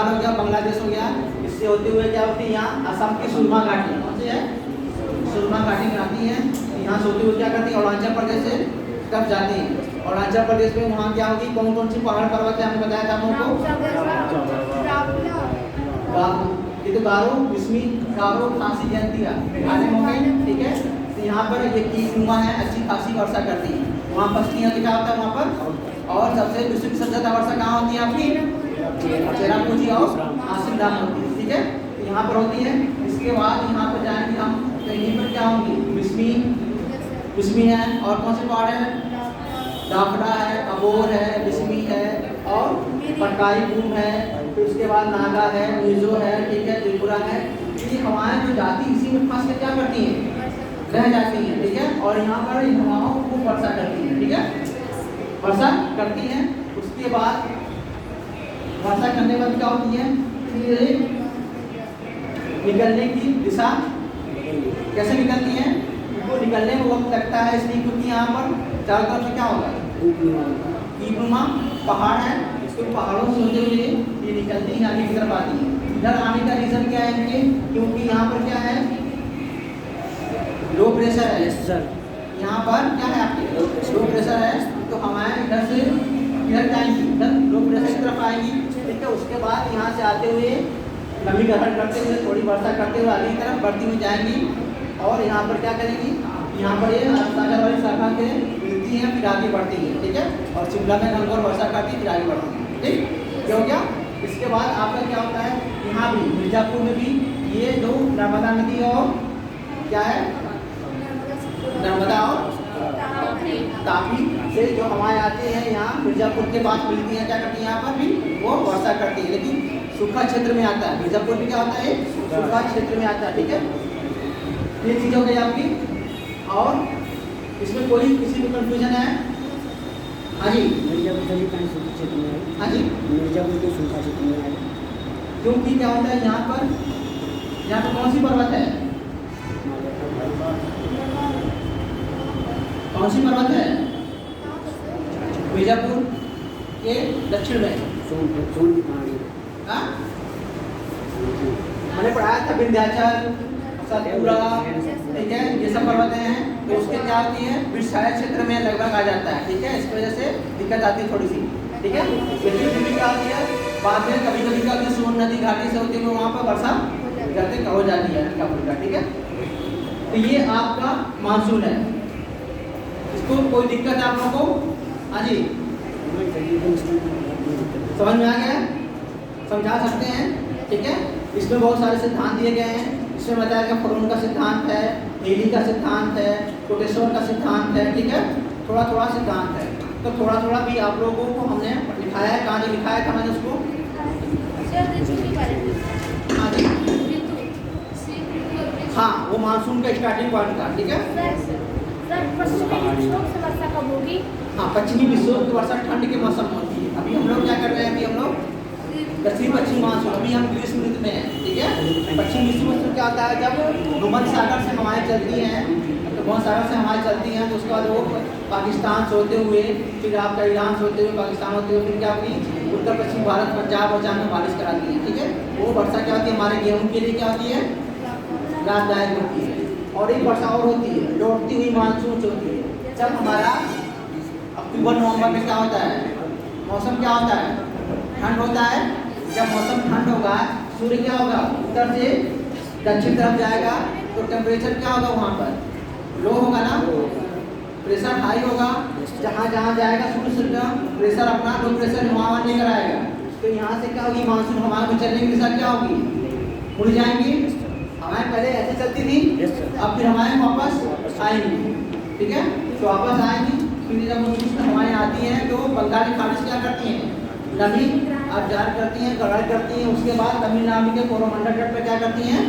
हो गया, बांग्लादेश हो गया। इससे होते हुए क्या होती है, यहाँ असम की सुरमा घाटी, कौन सी है, सुरमा घाटी में आती है। यहाँ से होते हुए क्या करती है, अरुणाचल प्रदेश से कब जाती है। अरुणाचल प्रदेश में वहाँ क्या होगी, कौन कौन सी पहाड़ पर्वत है, हमने बताया था हम लोगों को, ये तो गारो, बिस्मी, गारो, खासी, जयंतिया आने हो गई, ठीक है। तो यहाँ पर ये कीनुमा है, अच्छी खासी वर्षा करती है। वहाँ पश्चिमी यहाँ क्या होता है वहाँ पर, और सबसे विश्व की सबसे ज्यादा वर्षा कहाँ होती है आपकी, चेरापूंजी और आसिम धाम होती है, ठीक है, यहाँ पर होती है। इसके बाद यहाँ पर जाएंगे हम, तो यहीं पर क्या होंगी, बिस्मी है, और कौन से पहाड़ है, डाफड़ा है, अबोर है, बिस्मी है, और पटकाई बूम है, फिर उसके बाद नागा है, मिजो है, ठीक है, त्रिपुरा है। ये हवाएं जो जाती इसी में फंस के क्या करती हैं, रह जाती हैं, ठीक है, और यहाँ पर इन हवाओं को वर्षा करती है, ठीक है, वर्षा करती हैं। उसके बाद वर्षा करने के बाद क्या होती है, फिर निकलने की दिशा कैसे निकलती है, उनको निकलने में वक्त लगता है, इसलिए क्योंकि यहाँ पर चारों तरफ से क्या होगा, ईनुमा पहाड़ है, इसको पहाड़ों से होते हुए ये निकलती है, आगे की तरफ आती है। इधर आने का रीजन क्या है इनके, क्योंकि यहाँ पर क्या है, लो प्रेशर है, यहाँ पर क्या है आपके लो प्रेशर है, तो हमारे इधर से इधर जाएंगी, इधर लो प्रेशर की तरफ आएंगी, ठीक है। उसके बाद यहाँ से आते हुए नमी ग्रहण करते हुए थोड़ी वर्षा करते हुए आगे की तरफ बढ़ती हुई जाएंगी, और यहाँ पर क्या करेंगी, यहाँ पर ये सागर वाली शाखा के मिलती हैं, फिर आगे बढ़ती है, ठीक है, और शिमला में गंगौर वर्षा करती है, फिर आगे बढ़ती है, ठीक, ये हो गया। इसके बाद आपका क्या होता है, यहाँ भी मिर्जापुर में भी ये जो नर्मदा नदी और क्या है, नर्मदा और तापी से जो हवाएं आती हैं यहाँ मिर्जापुर के पास मिलती हैं, क्या करती है, यहाँ पर भी वो वर्षा करती है, लेकिन सूखा क्षेत्र में आता है। मिर्जापुर भी क्या होता है, सूखा क्षेत्र में आता है, ठीक है। ये चीज़ हो गई आपकी, और इसमें कोई किसी को कंफ्यूजन है, हाँ जी, मिर्जापुर क्षेत्र में है, हाँ जी, मिर्जापुर के सूखा क्षेत्र में है, क्योंकि क्या होता है यहाँ पर कौन सी पर्वत है, कौन सी पर्वत है, मिर्जापुर के दक्षिण में सोन की पहाड़ी, मैंने पढ़ाया था विंध्याचल, सतपुरा, ठीक है, ये सब पर्वतें हैं, तो उसके क्या होती है, विषायल क्षेत्र में लगभग आ जाता है, ठीक है, इस वजह से दिक्कत आती है थोड़ी सी, ठीक है। लेकिन भी क्या होती है, बाद में कभी कभी क्या होती है, सोन नदी घाटी से होती है वहाँ पर वर्षा करते हो जाती है हल्का फुल्का, ठीक है। तो ये आपका मानसून है, इसको कोई दिक्कत है आप लोगों को, हाँ जी, समझ में आ गया, समझा सकते हैं, ठीक है। इसमें बहुत सारे सिद्धांत दिए गए हैं, इसमें बताया गया फरोन का सिद्धांत है, हेली का सिद्धांत है, कोटेश्वर का सिद्धांत है, ठीक है, थोड़ा थोड़ा सिद्धांत है, तो थोड़ा थोड़ा भी आप लोगों को हमने लिखाया है, कहाँ लिखाया था मैंने उसको, हाँ जी, हाँ, वो मानसून का स्टार्टिंग पॉइंट था, ठीक है। हाँ, पश्चिमी विक्षोभ की वर्षा ठंड के मौसम में होती है। अभी हम लोग क्या कर रहे हैं, अभी हम लोग दक्षिण पश्चिम मानसून, अभी हम ग्रीष्म ऋतु में हैं, ठीक है। पश्चिम विक्षोभ मानसून क्या होता है, जब भूमध्य सागर से हवाएं चलती हैं, तो भूमध्य सागर से हवाएं चलती हैं, तो उसके बाद वो पाकिस्तान से होते हुए, फिर आपका ईरान से होते हुए, पाकिस्तान होते हुए, फिर क्या होगी, उत्तर पश्चिम भारत, पंजाब और में बारिश कराती है, ठीक है। वो वर्षा क्या होती है, हमारे गेहूँ के लिए क्या होती है, लाभदायक होती है। और एक वर्षा और होती है, लौटती हुई मानसून होती है, जब हमारा अक्टूबर नवंबर में क्या होता है, मौसम क्या होता है, ठंड होता है। जब मौसम ठंड होगा, सूर्य क्या होगा, उत्तर से दक्षिण तरफ जाएगा, तो टेम्परेचर क्या होगा, वहाँ पर लो होगा ना, प्रेशर हाई होगा, जहाँ जहाँ जाएगा सूर्य का प्रेशर अपना लो प्रेशर वहाँ लेकर आएगा, तो यहाँ से क्या होगी, मानसून हवा में चलने की दिशा क्या होगी, मुड़ जाएंगी। हमारे पहले ऐसे चलती थी, अब फिर हमारे वापस आएंगी, ठीक है, तो वापस आएंगी, फिर जब उनकी हवाएं आती हैं तो बंगाली खाड़ी क्या करती हैं, नमी अब्जार करती हैं, गड़ाई करती हैं, उसके बाद तमिलनाडु के कोरोमंडल तट पर क्या करती हैं,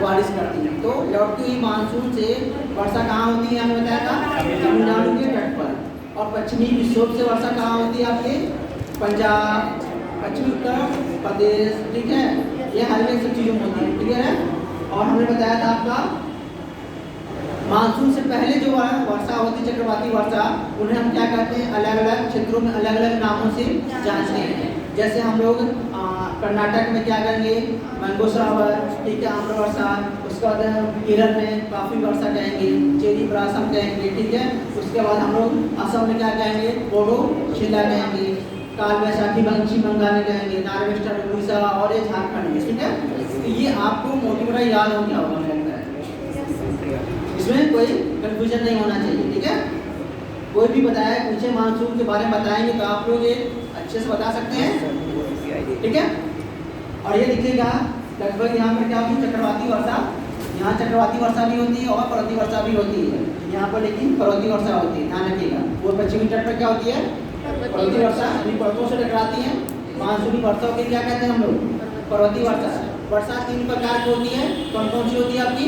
बारिश करती हैं। तो लौटती हुई मानसून से वर्षा कहाँ होती है, हमें बताया था तमिलनाडु के तट पर। और पश्चिमी विक्षोभ से वर्षा कहाँ होती है, आपके पंजाब, पश्चिमी उत्तर प्रदेश, ठीक है, ये हाईवे सब चीज़ों में होती है, क्लियर है। और हमने बताया था आपका मानसून से पहले जो वर्षा होती है, चक्रवाती वर्षा, उन्हें हम क्या कहते हैं, अलग अलग क्षेत्रों में अलग अलग नामों से जानते हैं। जैसे हम लोग कर्नाटक में क्या कहेंगे, मैंगो श्रावर, ठीक है, आम्र वर्षा, उसके बाद केरल में काफ़ी वर्षा कहेंगे, चेरी ब्रासम कहेंगे, ठीक है। उसके बाद हम लोग असम में क्या कहेंगे, बोडो शिला कहेंगे, काल वैशाखी पश्चिम बंगाल में कहेंगे, नार्वेस्टर उड़ीसा और ये झारखंड में, ठीक है। तो ये आपको मोटी मोटा याद हो गया होगा, लगता है इसमें कोई कंफ्यूजन नहीं होना चाहिए, ठीक है। कोई भी बताया पूछे मानसून के बारे में बताएंगे तो आप लोग ये अच्छे से बता सकते हैं, ठीक है। और ये देखिएगा लगभग यहाँ पर क्या होती है, चक्रवाती वर्षा, यहाँ चक्रवाती वर्षा भी होती है और पर्वतीय वर्षा भी होती है यहाँ पर, लेकिन पर्वतीय वर्षा होती है, ध्यान रखिएगा। वो पश्चिमी तट पर क्या होती है, पर्वतीय वर्षा, यानी पर्वतों से टकराती है। मानसूनी वर्षाओं के क्या कहते हैं हम लोग, पर्वतीय वर्षा। वर्षा 3 प्रकार की होती है, कौन कौन सी होती है आपकी,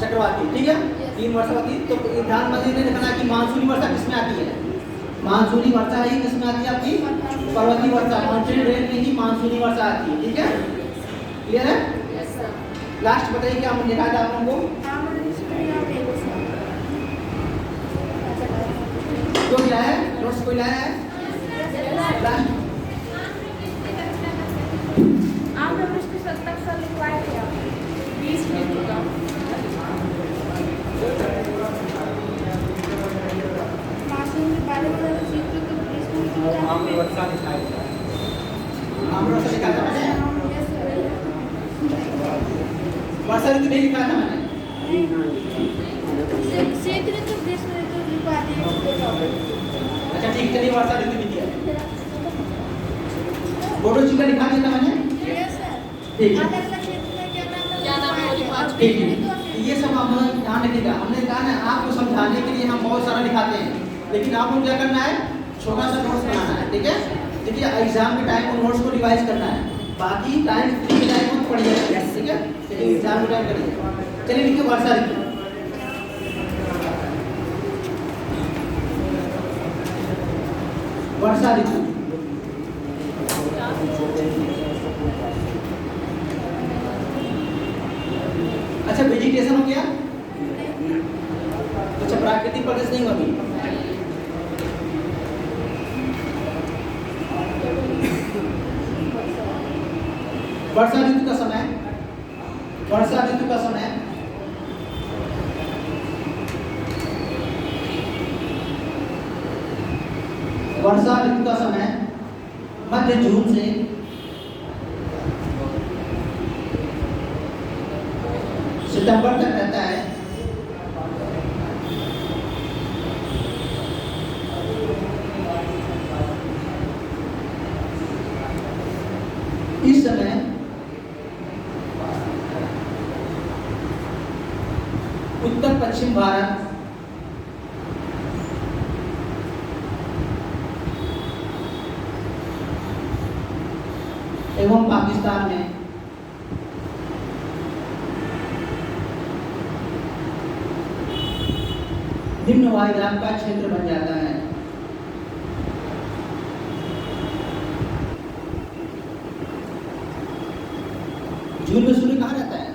चक्रवाती, ठीक है, 3 वर्षा होती है। तो ध्यान में रखना कि मानसूनी वर्षा किसमें आती है, मानसूनी वर्षा ही किसमें आती है आपकी, पर्वतीय वर्षा, मानसूनी रेन में ही मानसूनी वर्षा आती है, ठीक है, क्लियर है। लास्ट बताइए क्या हमने लिखा था आप लोगों को, तो क्या है, नोट्स कोई लाया है लास्ट, आपने पृष्ठ 70 से लिखवाया क्या 20 मिनट का मासूम के बारे में सीखते तो पृष्ठ आम्र वर्षा दिखाई था, आम्र वर्षा लिखा था मैंने, वर्षा ऋतु नहीं लिखा था मैंने, शीत ऋतु ग्रीष्म ऋतु लिखवा दिए। अच्छा ठीक, चलिए वर्षा ऋतु लिखी है, बोडो चिका लिखा दिया था मैंने, ठीक है, ठीक है। ये सब हम ध्यान रखिएगा, हमने कहा ना आपको समझाने के लिए हम बहुत सारा दिखाते हैं, लेकिन आपको क्या करना है, छोटा सा नोट्स बनाना है, ठीक है। देखिए एग्जाम के टाइम को नोट्स को रिवाइज करना है, बाकी टाइम फ्री के टाइम को पढ़िएगा, ठीक है, लेकिन एग्जाम के टाइम करिए। चलिए लिखिए वर्षा ऋतु, वर्षा ऋतु, अच्छा वेजिटेशन हो गया, अच्छा प्राकृतिक प्रदेश नहीं होगी, वर्षा ऋतु का समय, वर्षा ऋतु का समय वर्षा ऋतु का समय मध्य जून से सितंबर तक रहता है। इस समय उत्तर पश्चिम भारत एवं पाकिस्तान में निम्न वायुदाब का क्षेत्र बन जाता है। जून में सूर्य कहाँ रहता है,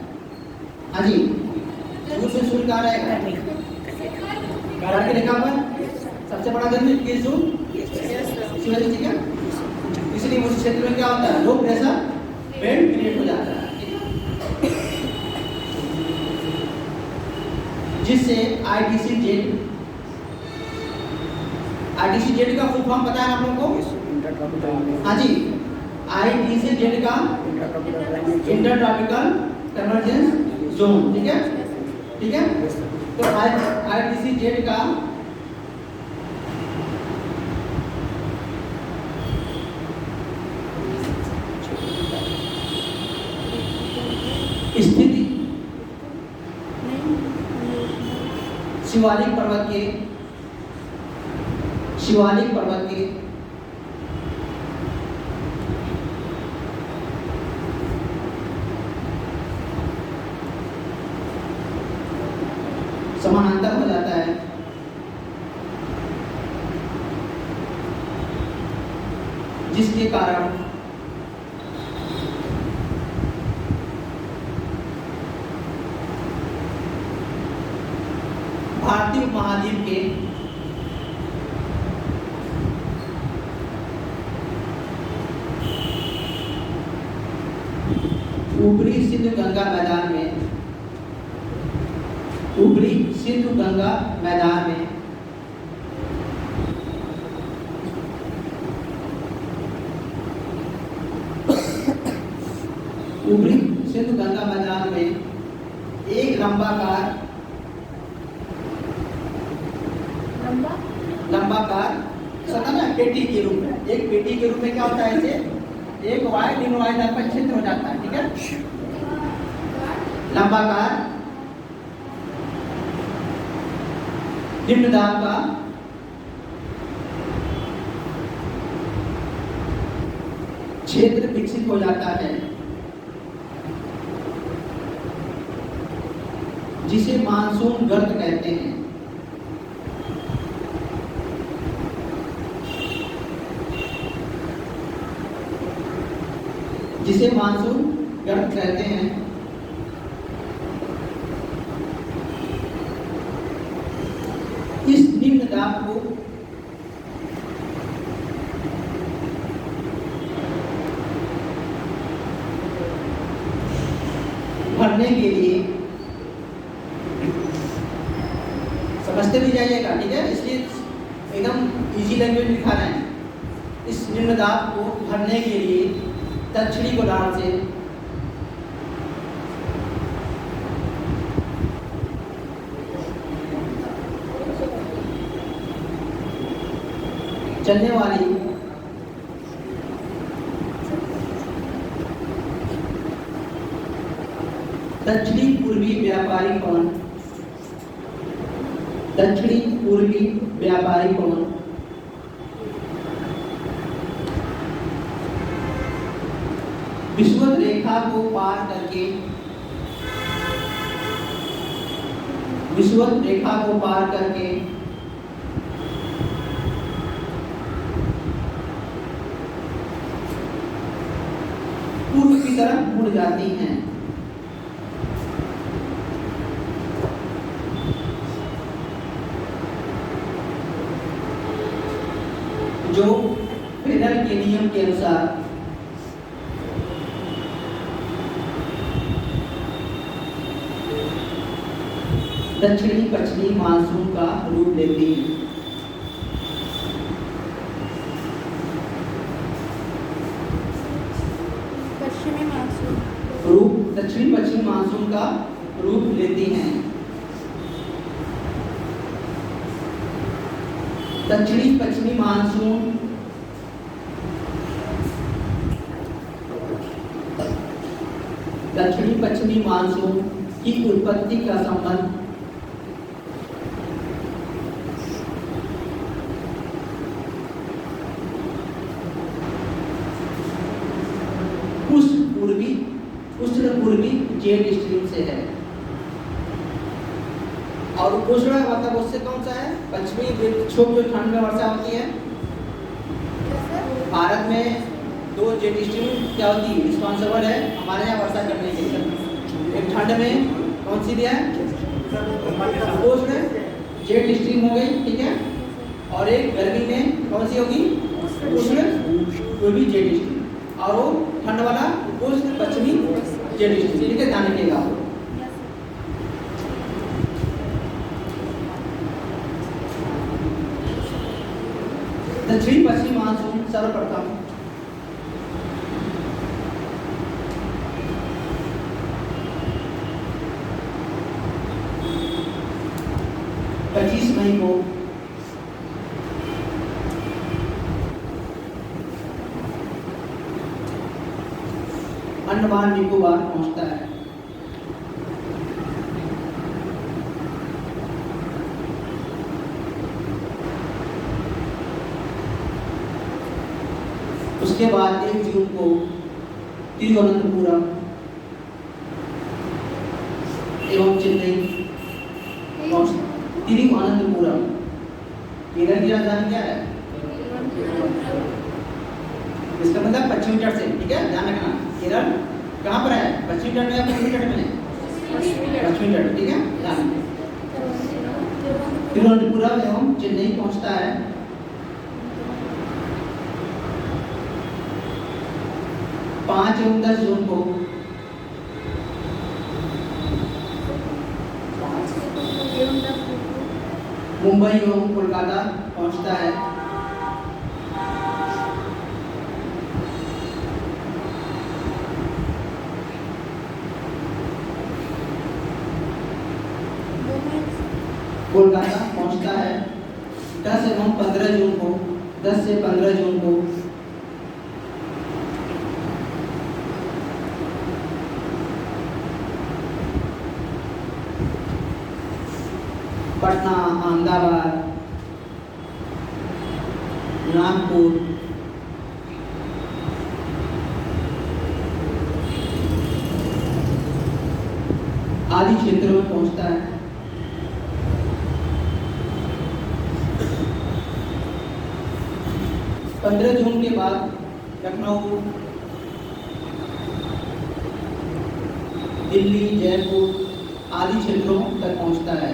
हाँ जी, जून में सूर्य कहाँ रहेगा, के रेखा पर सबसे बड़ा दिन 21 जून, ठीक है। इसलिए उस क्षेत्र में क्या होता है, लो प्रेशर बेल्ट क्रिएट हो जाता है, जिससे IDC-Z का फुल फॉर्म पता है आप लोगों को, हाँ जी, IDC-Z का इंटरट्रॉपिकल कन्वर्जेंस जोन, ठीक है, ठीक है। तो IDC-Z का स्थिति शिवालिक पर्वत के समानांतर हो जाता है, जिसके कारण भारतीय उपमहाद्वीप के ऊपरी सिंधु गंगा मैदान में ऊपरी सिंधु गंगा मैदान में ऊपरी सिंधु गंगा मैदान में एक लंबाकार सतह ना पेटी के रूप में, एक पेटी के रूप में क्या होता है, इसे एक वाय निम्न वाय दाब पर छिद्र हो जाता है, ठीक है। लंबाकार निम्न दाब का क्षेत्र विकसित हो जाता है, जिसे मानसून गर्त कहते हैं। जिसे मानसून गर्त कहते हैं। इस निम्न दाब को भरने के लिए समझते भी जाइएगा, ठीक है, इसलिए एकदम इजी लैंग्वेज में लिखा रहे हैं। इस निम्न दाब को भरने के लिए दक्षिणी गोलार्ध से चलने वाली दक्षिणी पूर्वी व्यापारी पवन विषुवत रेखा को पार करके पूर्व की तरफ मुड़ जाती हैं। जो फ्रेनेल के नियम के अनुसार दक्षिणी पश्चिमी मानसून का रूप लेती है। दक्षिणी पश्चिमी मानसून का रूप लेती हैं। दक्षिणी पश्चिमी मानसून की उत्पत्ति का संबंध उष्ण पूर्वी जेट स्ट्रीम से है। और उष्ण मतलब उससे कौन सा है, पश्चिमी विक्षोभ जो ठंड में वर्षा होती है। भारत में दो जेट स्ट्रीम क्या होती है, रिस्पॉन्सिबल है हमारे यहाँ वर्षा करने के लिए। एक ठंड में कौन सी दिया है, उष्ण जेट स्ट्रीम हो गई, ठीक है। और एक गर्मी में कौन सी होगी, उष्ण पूर्वी जेट स्ट्रीम। और वो ठंड वाला उष्ण पश्चिमी जेट स्ट्रीम, ठीक है, ध्यान रखिएगा। दक्षिणी पश्चिमी मानसून सर्वप्रथम 25 मई को अंडमान निकोबार पहुंचता है। उसके बाद 1 जून को तिरुवनंतपुरम एवं चेन्नई तिरुवनंतपुरम। केरल की राजधानी क्या है? इसका मतलब पश्चिमी तट से, ठीक है, ध्यान रखना। केरल कहाँ पर है? पश्चिमी तट में या पूर्वी तट में? पश्चिमी तट, ठीक है, ध्यान। तिरुवनंतपुरम एवं चेन्नई पहुंचता है। पाँच एवं 10 जून को मुंबई एवं कोलकाता पहुंचता है। कोलकाता पहुंचता है 10 एवं 15 जून को, 10 से 15 जून को पटना, अहमदाबाद, नागपुर, आदि क्षेत्रों में पहुंचता है। पंद्रह जून के बाद लखनऊ, दिल्ली, जयपुर आदि क्षेत्रों तक पहुंचता है।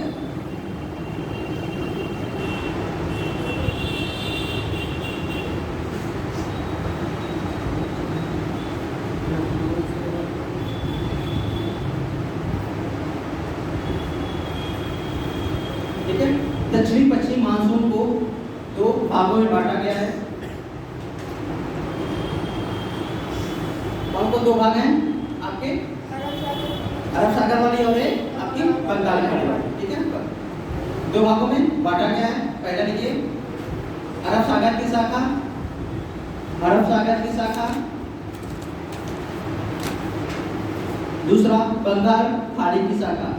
ठीक है, दक्षिणी पश्चिमी मानसून को 2 भागों में बांटा गया है। कौन को 2 भाग हैं आपके? अरब सागर वाली और एक आपकी बंगाल की खाड़ी वाली, ठीक है। 2 भागों में बांटा गया है। पहला लिखिए अरब सागर की शाखा, अरब सागर की शाखा। दूसरा बंगाल खाड़ी की शाखा।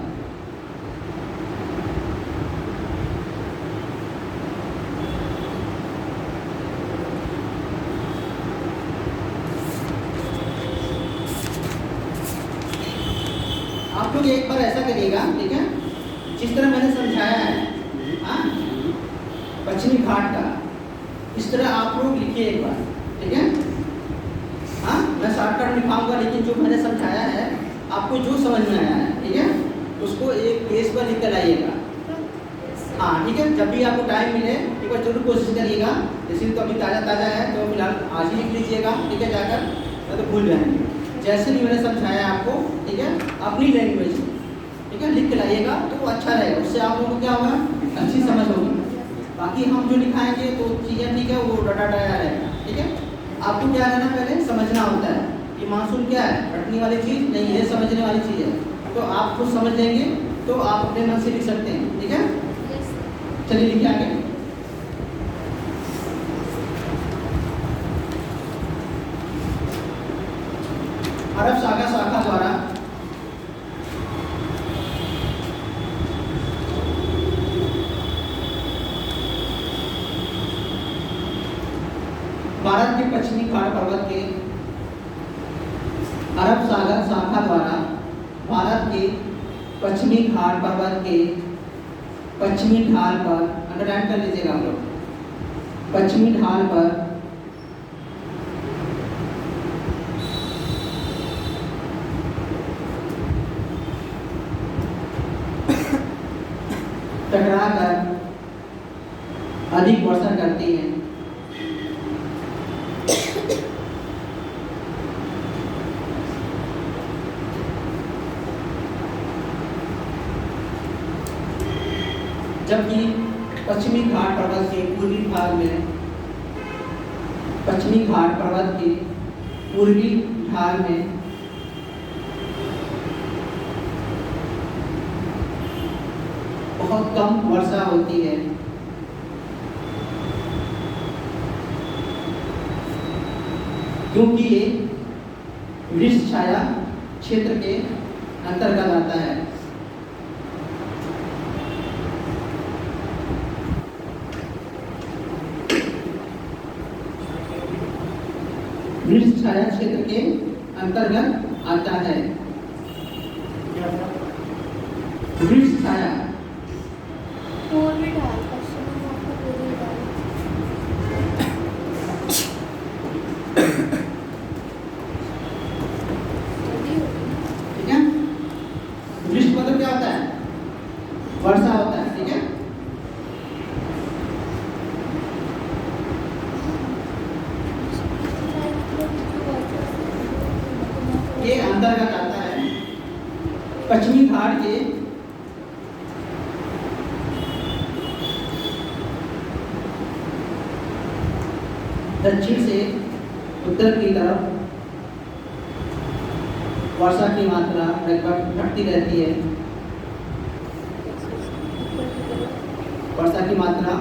आप लोग एक बार ऐसा करिएगा, ठीक है, जिस तरह मैंने समझाया है, हाँ, पश्चिमी घाट का, इस तरह आप लोग लिखिए एक बार, ठीक है। हाँ, मैं शॉर्टकट में लिखाऊंगा, लेकिन जो मैंने समझाया है आपको जो समझ में आया है, ठीक है, उसको एक पेज पर लिख कर लाइएगा। हाँ, ठीक है, जब भी आपको टाइम मिले एक बार जरूर कोशिश करिएगा। जैसे तो अभी ताज़ा है तो फिलहाल आज ही लिख लीजिएगा, ठीक है, जाकर तो भूल जाएंगे। जैसे भी मैंने समझाया आपको, ठीक है, अपनी लैंग्वेज, ठीक है, लिख के लाइएगा तो वो अच्छा रहेगा। उससे आप लोगों को क्या होगा, अच्छी समझ होगी। बाकी हम जो लिखाएंगे तो चीज़ें, ठीक है, वो डाटा रहेगा, ठीक है। आपको क्या करना, पहले समझना होता है कि मानसून क्या है, रटने वाली चीज़ नहीं है, समझने वाली चीज़ है। तो आप खुद समझ लेंगे तो आप अपने मन से लिख सकते हैं, ठीक है। चलिए लिखिए आगे। अरब सागर शाखा द्वारा भारत के पश्चिमी घाट पर्वत के, अरब सागर शाखा द्वारा भारत के पश्चिमी घाट पर्वत के पश्चिमी ढाल पर, अंडरलाइन कर लीजिएगा आप लोग, पश्चिमी ढाल पर टकराकर अधिक वर्षा करती है। जबकि पश्चिमी घाट पर्वत के पूर्वी भाग में, पश्चिमी घाट पर्वत के पूर्वी ढाल में बहुत कम वर्षा होती है। क्योंकि ये वृक्ष छाया क्षेत्र के अंतर्गत आता है। वृक्ष छाया क्षेत्र के अंतर्गत आता है। वृक्ष छाया पूर्वी ढाल, पश्चिमी घाट का पूर्वी ढाल। जल्दी होगी। ठीक है। वृक्ष मतलब क्या होता है? वर्षा होता है। ठीक है। के अंतर्गत आता है। पश्चिमी घाट के दक्षिण से उत्तर की तरफ वर्षा की मात्रा लगभग घटती रहती है। वर्षा की मात्रा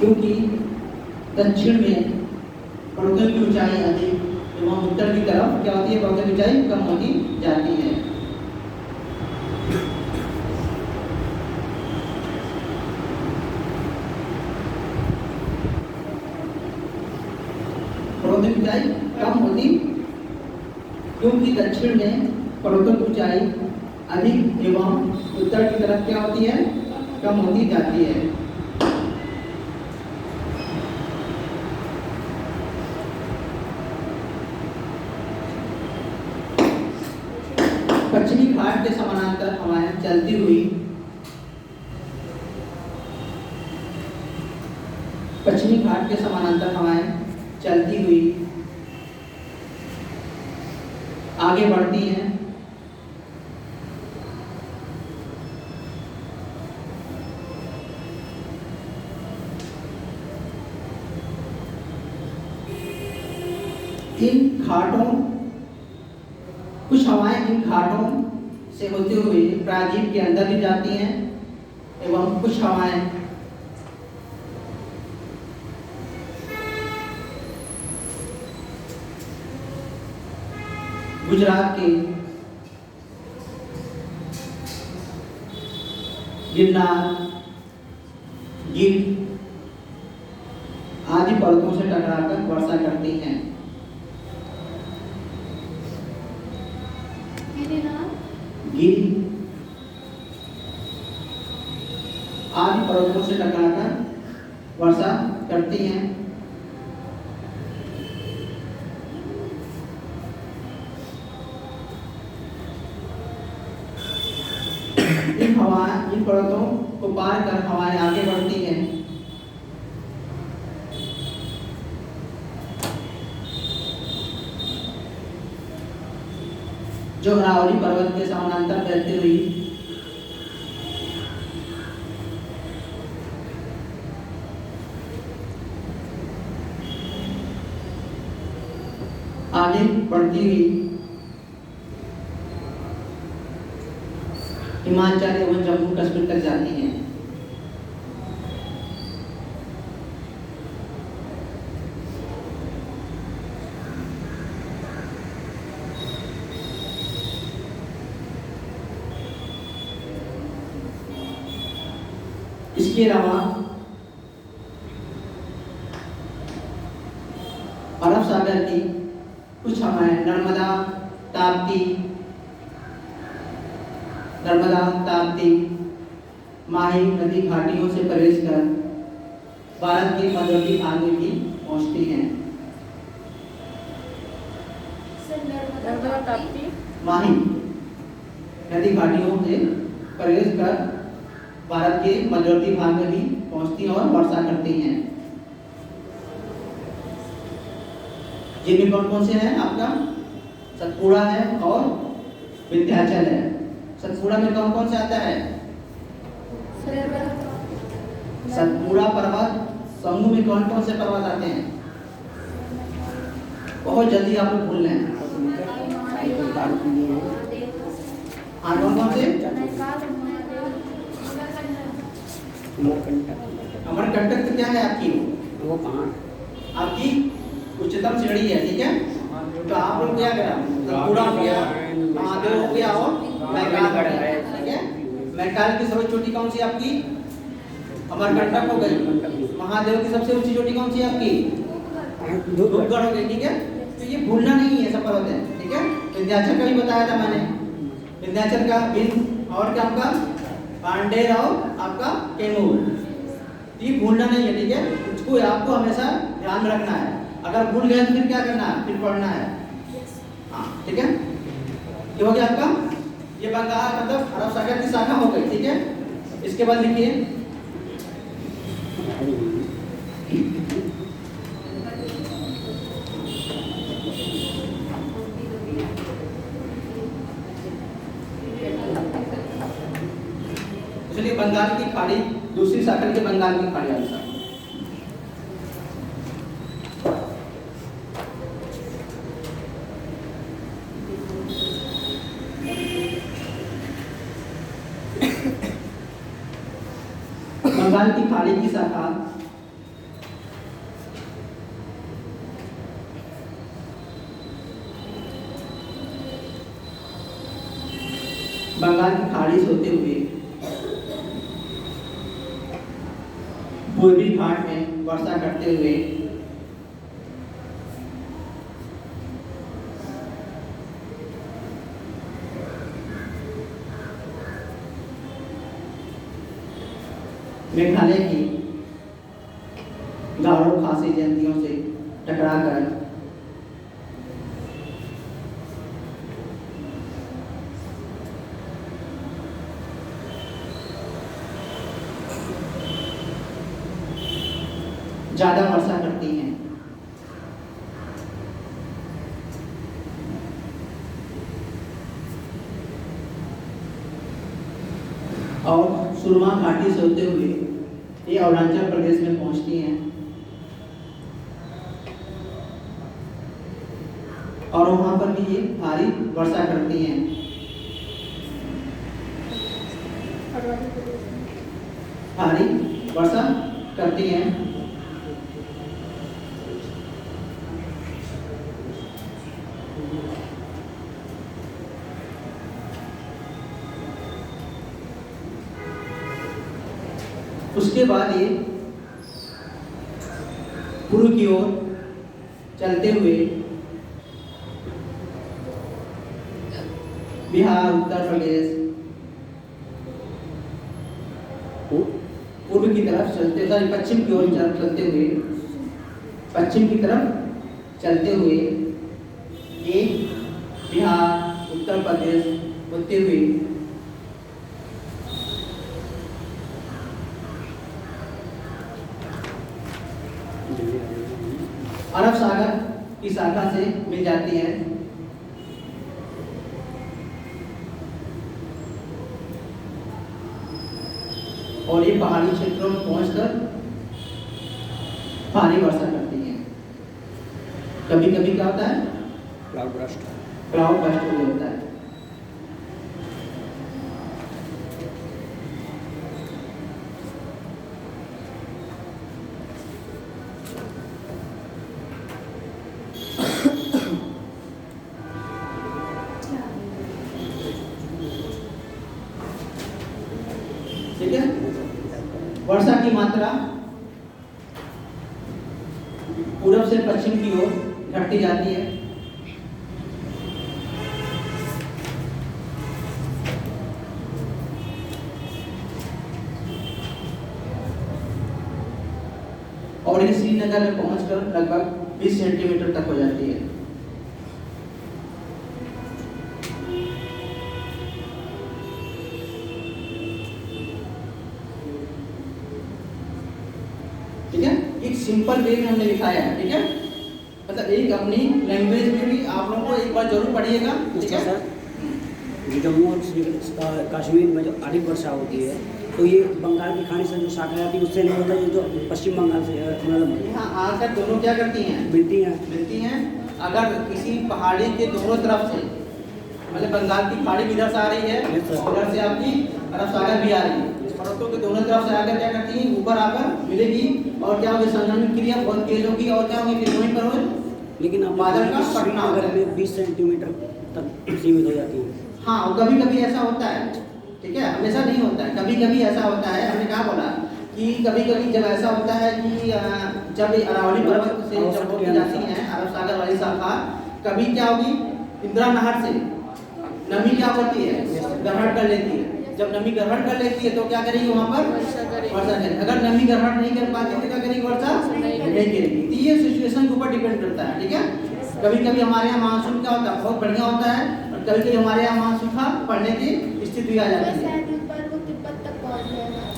क्योंकि दक्षिण में पर्वतों की ऊंचाई अधिक एवं उत्तर की तरफ क्या होती है? पर्वतों की ऊंचाई कम होती जाती है। पर्वतों की ऊंचाई कम होती क्योंकि दक्षिण में पर्वतों की ऊंचाई अधिक एवं उत्तर की तरफ क्या होती है? कम होती जाती है। पश्चिमी घाट के समानांतर हवाएं चलती हुई पश्चिमी घाट के समानांतर हवाएं चलती हुई आगे बढ़ती हैं। इन घाटों कुछ हवाएं इन घाटों से होते हुए प्रायद्वीप के अंदर भी जाती हैं एवं कुछ हवाएं गुजरात के गिरनार, गिर आदि पर्वतों से टकराकर वर्षा करती हैं। गिर आदि पर्वतों से टकराकर वर्षा करती हैं। इन पर्वतों को पार कर हवाएं आगे बढ़ती हैं। जो अरावली पर्वत के समानांतर बहती हुई आगे बढ़ती हुई हिमाचल एवं जम्मू कश्मीर तक जाती हैं। इसके अलावा अरब सागर की कुछ हवाएं नर्मदा ताप्ती माही नदी घाटियों से प्रवेश कर भारत के मध्यवर्ती भाग में भी पहुंचती हैं। माही नदी घाटियों से प्रवेश कर भारत के मध्यवर्ती भाग में भी पहुंचती हैं और वर्षा करती हैं। जिनमें कौन कौन से हैं? आपका सतपुड़ा है और विंध्याचल है। सतपुड़ा में कौन कौन से आता है? सतपुड़ा पर्वत। समूह में कौन कौन से पर्वत आते हैं? बहुत जल्दी आप लोग भूल रहे हैं। कौन कौन से? अमरकंटक तो क्या है आपकी? वो कहाँ? आपकी उच्चतम श्रेणी है। ठीक है। तो आप लोग क्या करा? सतपुड़ा हो गया, महादेव हो गया और मैकाल हो गया। ठीक है। मैकाल की सर्वोच्च चोटी कौन सी आपकी? अमरकंटक हो गई, अमरकंटक भी। महादेव की सबसे ऊंची चोटी कौन सी है आपकी? धूपगढ़। धूपगढ़ हो गई, ठीक है। तो ये भूलना नहीं है, सब होते हैं, ठीक है। विंध्याचल का भी बताया था मैंने, विंध्याचल का बिंद और क्या आपका पांडेर और आपका कैमूर, ये भूलना नहीं है, ठीक है। इसको आपको हमेशा ध्यान में रखना है, अगर भूल गए तो फिर क्या करना है, फिर पढ़ना है। हाँ ठीक है, ये हो गया आपका, ये बंगाल मतलब अरब सागर की शाखा हो गई, ठीक है। इसके बाद लिखिए चलिए बंगाल की खाड़ी, दूसरी शाखा के बंगाल की खाड़ी आंसर। बंगाल की खाड़ी की शाखा बंगाल की खाड़ी से होते हुए पूर्वी घाट में वर्षा करते हुए मेघालय की गारो खासी जयंतियों से टकराकर ज्यादा वर्षा करती हैं। और सुरमा घाटी से होते हुए ये अरुणाचल प्रदेश में पहुंचती हैं और वहां पर भी ये भारी वर्षा करती हैं। भारी वर्षा करती हैं। उसके बाद ये पूर्व की ओर चलते हुए बिहार, उत्तर प्रदेश, पूर्व की तरफ चलते, सॉरी पश्चिम की ओर चलते हुए, पश्चिम की तरफ चलते हुए ये बिहार, उत्तर प्रदेश होते हुए अरब सागर की शाखा से मिल जाती है। और ये पहाड़ी क्षेत्रों में पहुंचकर भारी वर्षा करती है। कभी कभी क्या होता है, क्लाउड बर्स्ट भी होता है। ठीक है, वर्षा की मात्रा पूर्व से पश्चिम की ओर घटती जाती है। और ये श्रीनगर में पहुंचकर लगभग 20 सेंटीमीटर तक हो जाती है। ठीक है, एक सिंपल वे में हमने लिखाया है। ठीक है, मतलब एक अपनी लैंग्वेज में भी आप लोगों को एक बार जरूर पढ़िएगा। ठीक है सर, जम्मू और कश्मीर में जो अधिक वर्षा होती है तो ये बंगाल की खाड़ी से जो शाखा आती है उससे नहीं होता, ये जो पश्चिम बंगाल से मतलब यहाँ आकर दोनों क्या करती हैं, मिलती हैं। अगर किसी पहाड़ी के दोनों तरफ से, मतलब बंगाल की खाड़ी भी इधर से आ रही है, Yes, sir. उधर से आपकी अरब सागर भी आ रही है, पर्वतों के दोनों तरफ से आकर क्या करती हैं, ऊपर आकर मिलेगी और क्या होगी, संघनन क्रिया बहुत तेज होगी और क्या होगी, फिर वहीं पर हो लेकिन अब बादल का पटना श्रीनगर में 20 सेंटीमीटर तक सीमित हो जाती है। हाँ, कभी कभी ऐसा होता है। ठीक है, हमेशा नहीं होता है, कभी कभी ऐसा होता है। हमने कहा बोला कि कभी कभी जब ऐसा होता है कि जब अरावली पर्वत से जब होती जाती है अरब सागर वाली शाखा, कभी क्या होगी, इंदिरा नहर से नमी क्या होती है, ग्रहण कर लेती है। जब नमी ग्रहण कर लेती है तो क्या करेगी वहाँ पर वर्षा करेगी। वर्षा करेगी। अगर नमी ग्रहण नहीं कर पाती तो क्या करेगी, वर्षा नहीं करेगी। तो ये सिचुएशन के ऊपर डिपेंड करता है, ठीक है। कभी कभी हमारे यहाँ मानसून क्या होता है, बहुत बढ़िया होता है, और कभी कभी हमारे यहाँ मानसून का पड़ने की स्थिति आ जाती है।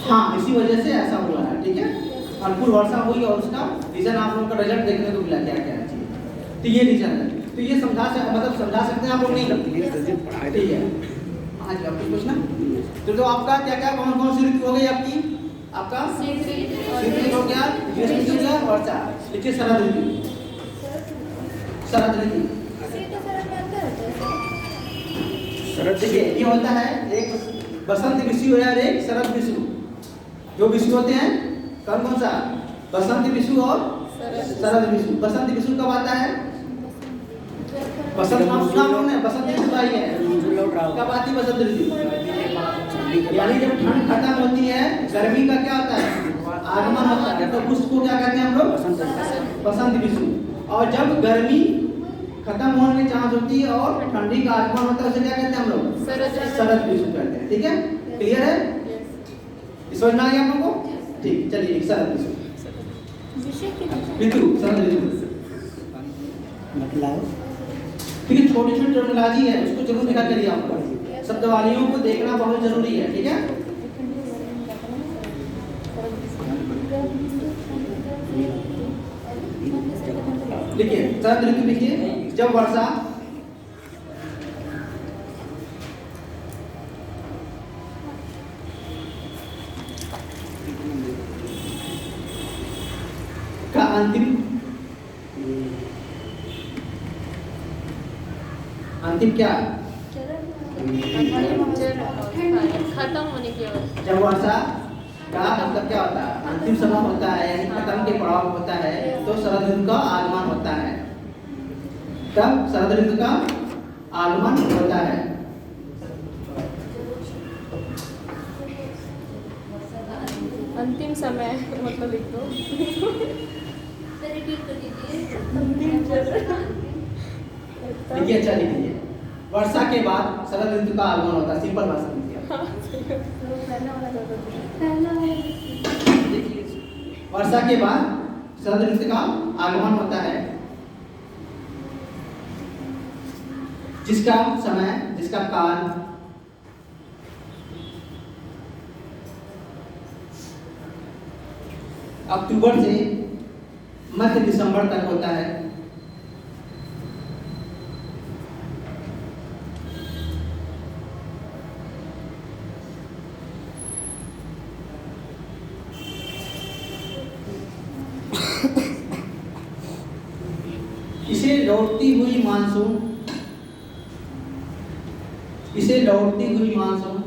हाँ, इसी वजह से ऐसा हुआ है, ठीक है। भरपूर वर्षा हुई और उसका रीजन आप लोगों का रिजल्ट देखने को मिला क्या क्या चीज। तो ये रीजन है, तो ये समझा सकते हैं आप लोग, नहीं ठीक है। हाँ जी, आपको पूछना तो आपका क्या क्या कौन कौन सी ऋतु हो गई आपकी, आपका शीत ऋतु हो गया, ग्रीष्म ऋतु हो गया, वर्षा। लिखिए शरद ऋतु, शरद ऋतु। देखिए ये होता है एक बसंत विषु है और एक शरद विषु। जो विषु होते हैं कौन कौन सा, बसंत विषु और शरद विषु। बसंत विषु कब आता है, बसंत मास सुना हमने, बसंत ऋतु आई है, कब आती है बसंत ऋतु, यानी जब ठंड खत्म होती है, गर्मी का क्या होता है, आगमन होता है, तो उसको क्या कहते हैं हम लोग, बसंत ऋतु। और जब गर्मी खत्म होने की चांस होती है और ठंडी का आगमन होता है, उसे क्या कहते हैं हम लोग, शरद ऋतु कहते हैं, ठीक है। क्लियर है, समझ में आ गया आप लोगों को, ठीक। चलिए शरद ऋतु, ऋतु शरद ऋतु मतलब ठीक है। छोटी छोटी टर्मिनोलॉजी है, उसको जरूर लिखा करिए आपको, शब्दवालियों को देखना बहुत जरूरी है, ठीक है। लिखिए शरद ऋतु, लिखिए जब वर्षा का अंतिम क्या, खत्म होने की अवस्था। जब वर्षा का मतलब क्या होता है, अंतिम समय होता है, यानी खत्म के पड़ाव होता है, तो शरद ऋतु का आगमन होता है। तब शरद ऋतु का आगमन होता है। अंतिम समय मतलब लिख दो। देखिए अच्छा लिखिए, वर्षा के बाद शरद ऋतु का आगमन होता है, सिंपल भाषा में। वर्षा के बाद शरद ऋतु का आगमन होता है, जिसका समय, जिसका काल अक्टूबर से मध्य दिसंबर तक होता है। इसे लौटती हुई मानसून, इसे लौटती हुई मानसून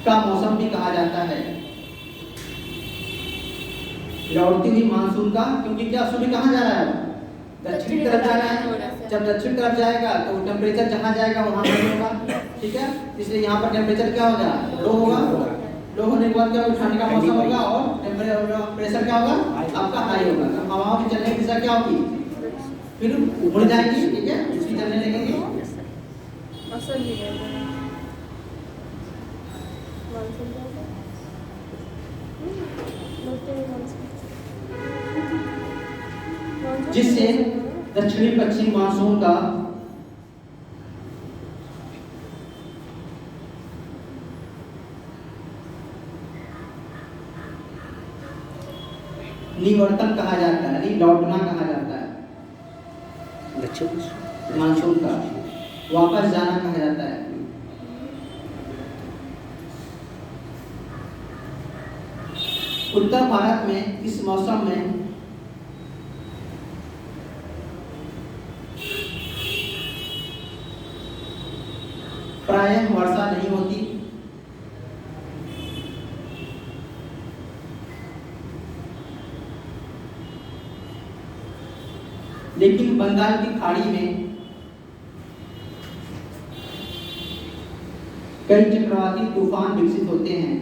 का मौसम भी कहा जाता है। लौटती हुई मानसून का, क्योंकि क्या सूर्य कहाँ जा रहा है, दक्षिण तरफ जा रहा है। जब दक्षिण तरफ जाएगा तो टेम्परेचर जहाँ जाएगा वहाँ कम होगा, ठीक है। इसलिए यहाँ पर टेम्परेचर क्या होगा, लो होगा। लो होने के बाद क्या होगा, ठंड का मौसम होगा और टेम्परेचर क्या होगा, आपका हाई होगा। तो हवाओं की चलने की दिशा क्या होगी, फिर उड़ जाएगी, ठीक है, उसकी चलने लगेगी। जिससे दक्षिणी पश्चिम मानसून का निवर्तन कहा जाता है, लौटना कहा जाता है। दक्षिण मानसून का वापस जाना कहा जाता है। उत्तर भारत में इस मौसम में प्रायः वर्षा नहीं होती, लेकिन बंगाल की खाड़ी में कई चक्रवाती तूफान विकसित होते हैं।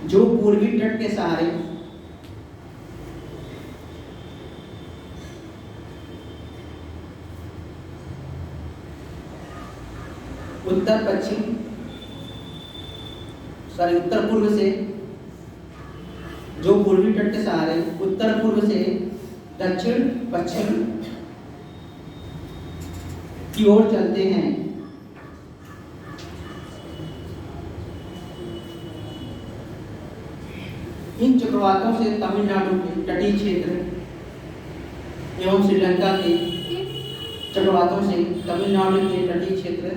जो पूर्वी तट के सहारे उत्तर पूर्व से, जो पूर्वी तट के सहारे उत्तर पूर्व से दक्षिण पश्चिम की ओर चलते हैं। इन चक्रवातों से तमिलनाडु के तटीय क्षेत्र एवं श्रीलंका के चक्रवातों से तमिलनाडु के तटीय क्षेत्र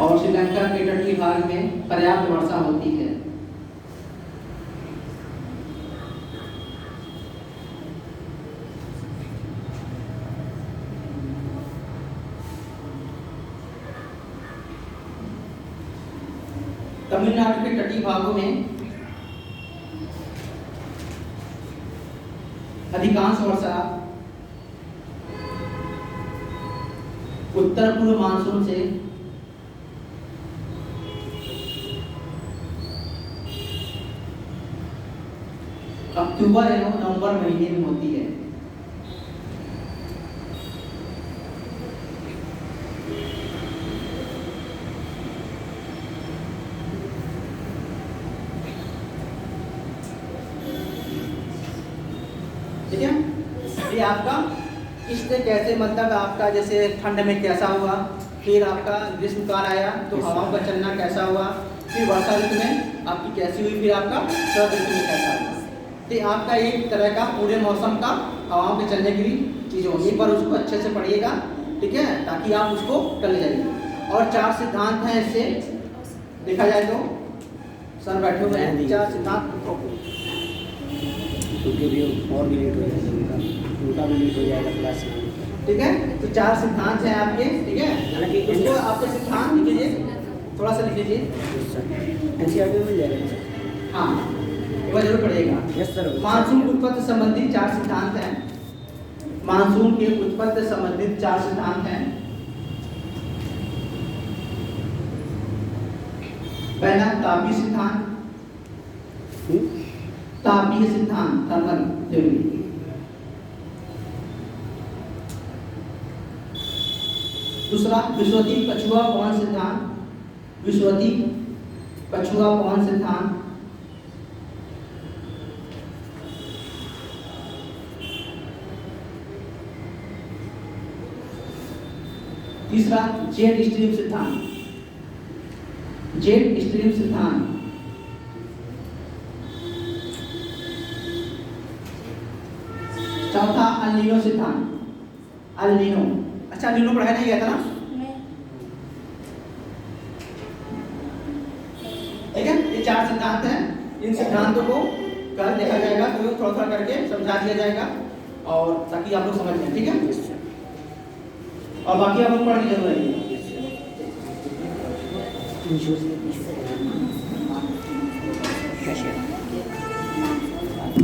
और श्रीलंका के तटीय भाग में पर्याप्त वर्षा होती है। तमिलनाडु के तटीय भागों में अधिकांश वर्षा उत्तर पूर्व मानसून से अक्टूबर एवं नवंबर महीने में होती है। ठीक है, ये आपका इससे कैसे मतलब आपका जैसे ठंड में कैसा हुआ, फिर आपका ग्रीष्म काल आया तो हवाओं का चलना कैसा हुआ, फिर वर्षा ऋतु में आपकी कैसी हुई, फिर आपका शरद ऋतु में कैसा हुआ। तो आपका एक तरह का पूरे मौसम का हवाओं के चलने की चीज़ होगी, पर उसको अच्छे से पढ़िएगा, ठीक है, ताकि आप उसको कर जाइए। और 4 सिद्धांत हैं इससे देखा जाए तो, सर बैठे हुए हैं, 4 सिद्धांत उनके भी और भी लेट हो जाएगा, उनका भी लेट हो जाएगा क्लास में, ठीक है। तो 4 सिद्धांत हैं आपके, ठीक है, हालांकि उसको आपके सिद्धांत लिख लीजिए, थोड़ा सा लिख लीजिए, एनसीईआरटी में मिल जाएगा। हाँ, एक बार जरूर पढ़िएगा। Yes sir. मानसून की उत्पत्ति संबंधी 4 सिद्धांत हैं। मानसून के उत्पत्ति संबंधित 4 सिद्धांत हैं। पहला तापीय सिद्धांत, तापीय सिद्धांत थर्मल थ्योरी। दूसरा विश्वदीप पछुआ पवन सिद्धांत, विश्वदीप पछुआ पवन सिद्धांत। तीसरा जेट स्ट्रीम सिद्धांत, जेट स्ट्रीम सिद्धांत। चौथा अल नीनो सिद्धांत, अल नीनो। अच्छा, अल नीनो पढ़ाया नहीं गया था ना, ठीक है। ये 4 सिद्धांत हैं, इन सिद्धांतों को कल देखा जाएगा, तो थोड़ा थोड़ा करके समझा दिया जाएगा, और ताकि आप लोग समझ लें, ठीक है। और बाकी आप लोग पढ़ के जरूर आइए।